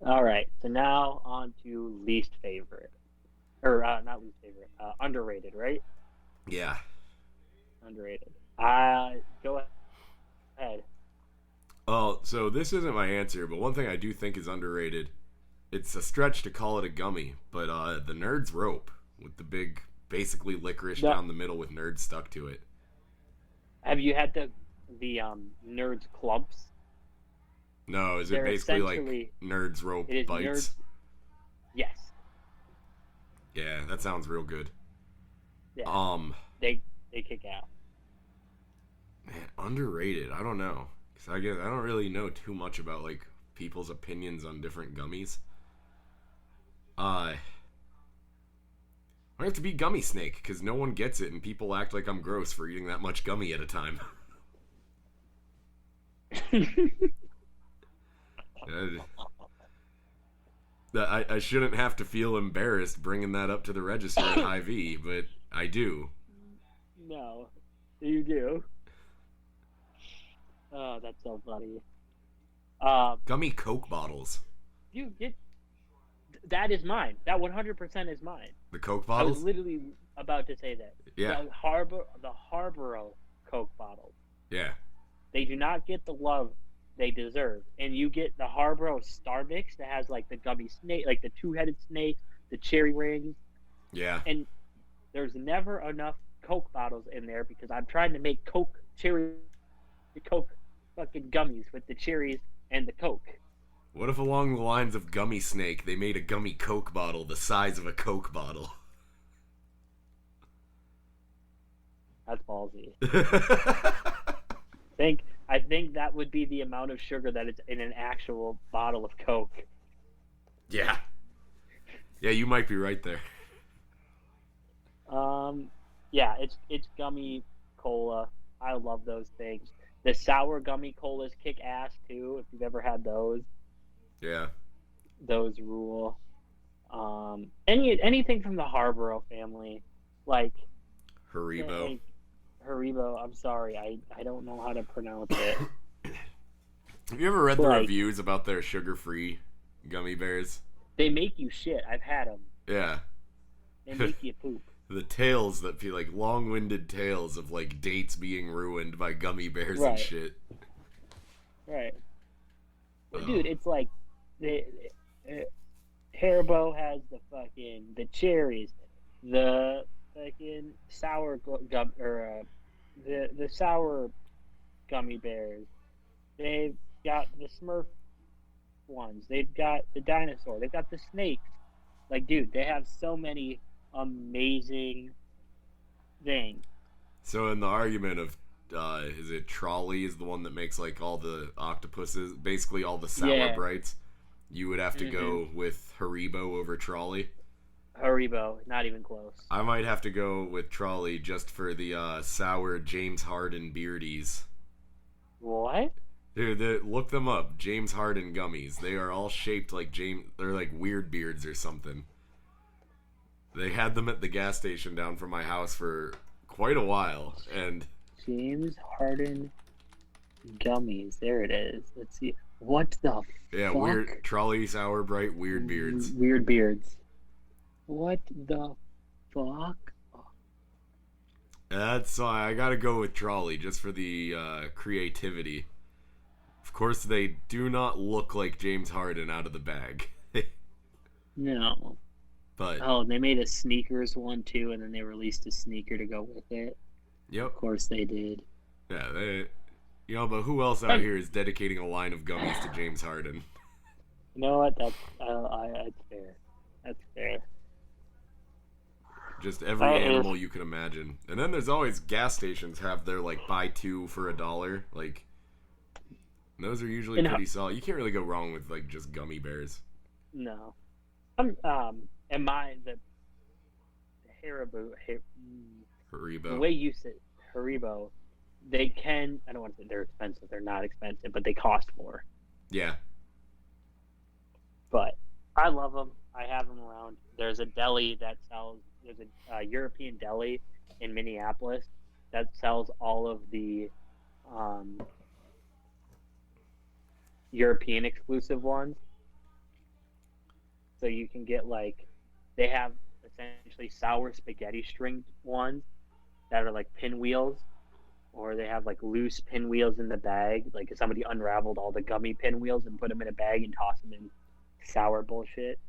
All right, so now on to least favorite, or not least favorite, underrated, right? Yeah. Underrated. Go ahead. Oh, so this isn't my answer, but one thing I do think is underrated. It's a stretch to call it a gummy, but the Nerds rope with the big, basically licorice The, down the middle with Nerds stuck to it. have you had the Nerds clumps? No, is it They're basically like essentially Nerds rope it is bites? Nerds. Yes. Yeah, that sounds real good. Yeah. Um, They kick out. Man, underrated. I don't know. 'Cause I guess I don't really know too much about like people's opinions on different gummies. I have to be gummy snake because no one gets it, and people act like I'm gross for eating that much gummy at a time. I shouldn't have to feel embarrassed bringing that up to the register at Hy-Vee, but I do. No, you do. Oh, that's so funny. Gummy Coke bottles. Dude, that is mine. That 100% is mine. The Coke I was bottles? literally about to say that. Yeah. The Harborough Coke bottles. Yeah. They do not get the love they deserve. And you get the Harborough Star Mix that has like the gummy snake, like the two-headed snake, the cherry rings, Yeah. and there's never enough Coke bottles in there because I'm trying to make Coke fucking gummies with the cherries and the Coke. What if along the lines of Gummy Snake, they made a gummy Coke bottle the size of a Coke bottle? That's ballsy. I think that would be the amount of sugar that is in an actual bottle of Coke. Yeah. Yeah, you might be right there. Yeah, it's gummy cola. I love those things. The sour gummy colas kick ass too. If you've ever had those, Yeah. those rule. Anything from the Harborough family, like Haribo. Haribo. I'm sorry, I don't know how to pronounce it. Have you ever read the Like- reviews about their sugar-free gummy bears? They make you shit. I've had them. Yeah. They make you poop. The tales that feel like long-winded tales of like dates being ruined by gummy bears and Right. shit. Right. Oh. Dude, it's like Haribo has the cherries, the fucking sour gum or the sour gummy bears. They've got the Smurf ones. They've got the dinosaur. They've got the snakes. Like, dude, they have so many amazing thing. So in the argument of, is it Trolley is the one that makes like all the octopuses, basically all the sour Yeah. brights? You would have to go with Haribo over Trolley. Haribo, not even close. I might have to go with Trolley just for the sour James Harden beardies. What? Dude, look them up. James Harden gummies. They are all shaped like they're like weird beards or something. They had them at the gas station down from my house for quite a while, and James Harden gummies. There it is. Let's see. What the yeah, fuck? weird Trolley sour bright weird beards. Weird beards. What the fuck? That's I gotta go with Trolley just for the creativity. Of course, they do not look like James Harden out of the bag. No. But Oh, they made a sneakers one too, and then they released a sneaker to go with it. yep, Of course they did. yeah, but who else out here is dedicating a line of gummies to James Harden? You know what? That's fair. That's fair. Just every animal you can imagine. And then there's always gas stations have their like buy two for $1. Like those are usually pretty solid. You can't really go wrong with like just gummy bears. No. And the Haribo, Haribo. the way you said Haribo, they can. I don't want to say they're expensive. They're not expensive, but they cost more. Yeah. But I love them. I have them around. There's a deli that sells. There's a European deli in Minneapolis that sells all of the European exclusive ones. So you can get they have essentially sour spaghetti string ones that are like pinwheels, or they have like loose pinwheels in the bag. Like if somebody unraveled all the gummy pinwheels and put them in a bag and tossed them in sour bullshit.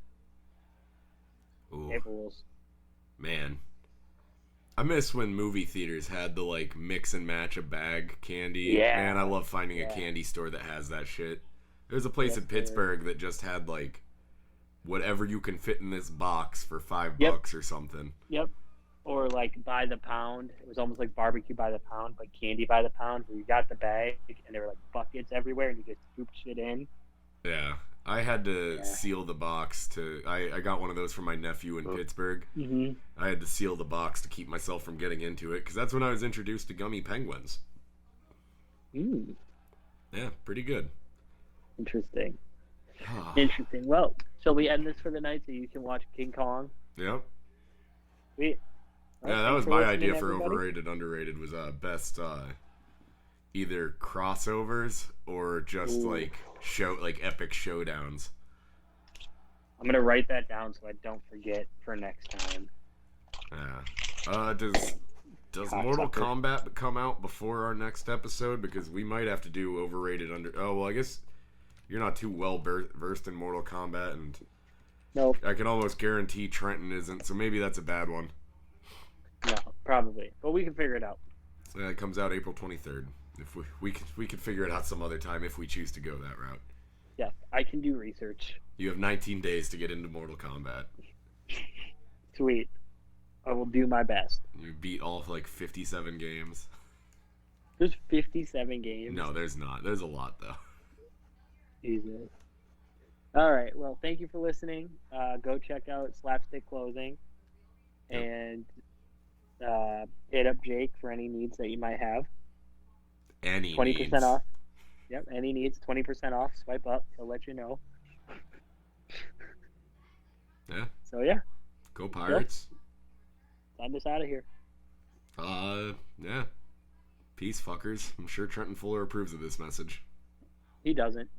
Ooh. Apples. Man. I miss when movie theaters had the like mix and match a bag candy. Yeah. Man, I love finding a candy store that has that shit. There's a place in Pittsburgh that just had like whatever you can fit in this box for $5 or something. Yep. Or like by the pound. It was almost like barbecue by the pound, but candy by the pound, where you got the bag and there were like buckets everywhere and you just scoop shit in. Yeah. I had to seal the box I got one of those for my nephew in Pittsburgh. Mm-hmm. I had to seal the box to keep myself from getting into it, because that's when I was introduced to gummy penguins. Mm. Yeah, pretty good. Interesting. Interesting. Well, shall we end this for the night so you can watch King Kong? Yep. Sweet. Yeah, that was my idea for overrated, underrated, was best either crossovers or just like epic showdowns. I'm gonna write that down so I don't forget for next time. Yeah. Does Mortal Kombat come out before our next episode? Because we might have to do overrated under. Oh well, I guess you're not too well versed in Mortal Kombat, and nope. I can almost guarantee Trenton isn't. So maybe that's a bad one. No, probably, but we can figure it out. It comes out April 23rd. If we could figure it out some other time if we choose to go that route. Yeah, I can do research. You have 19 days to get into Mortal Kombat. Sweet. I will do my best. You beat all of like 57 games. There's 57 games. No, there's not. There's a lot though. Jesus. All right. Well, thank you for listening. Go check out Slapstick Clothing, and hit up Jake for any needs that you might have. Any 20% needs. off. Yep, any needs, 20% off. Swipe up. He'll let you know. Yeah. So, yeah. Go Pirates. Send us out of here. Yeah. Peace, fuckers. I'm sure Trenton Fuller approves of this message. He doesn't.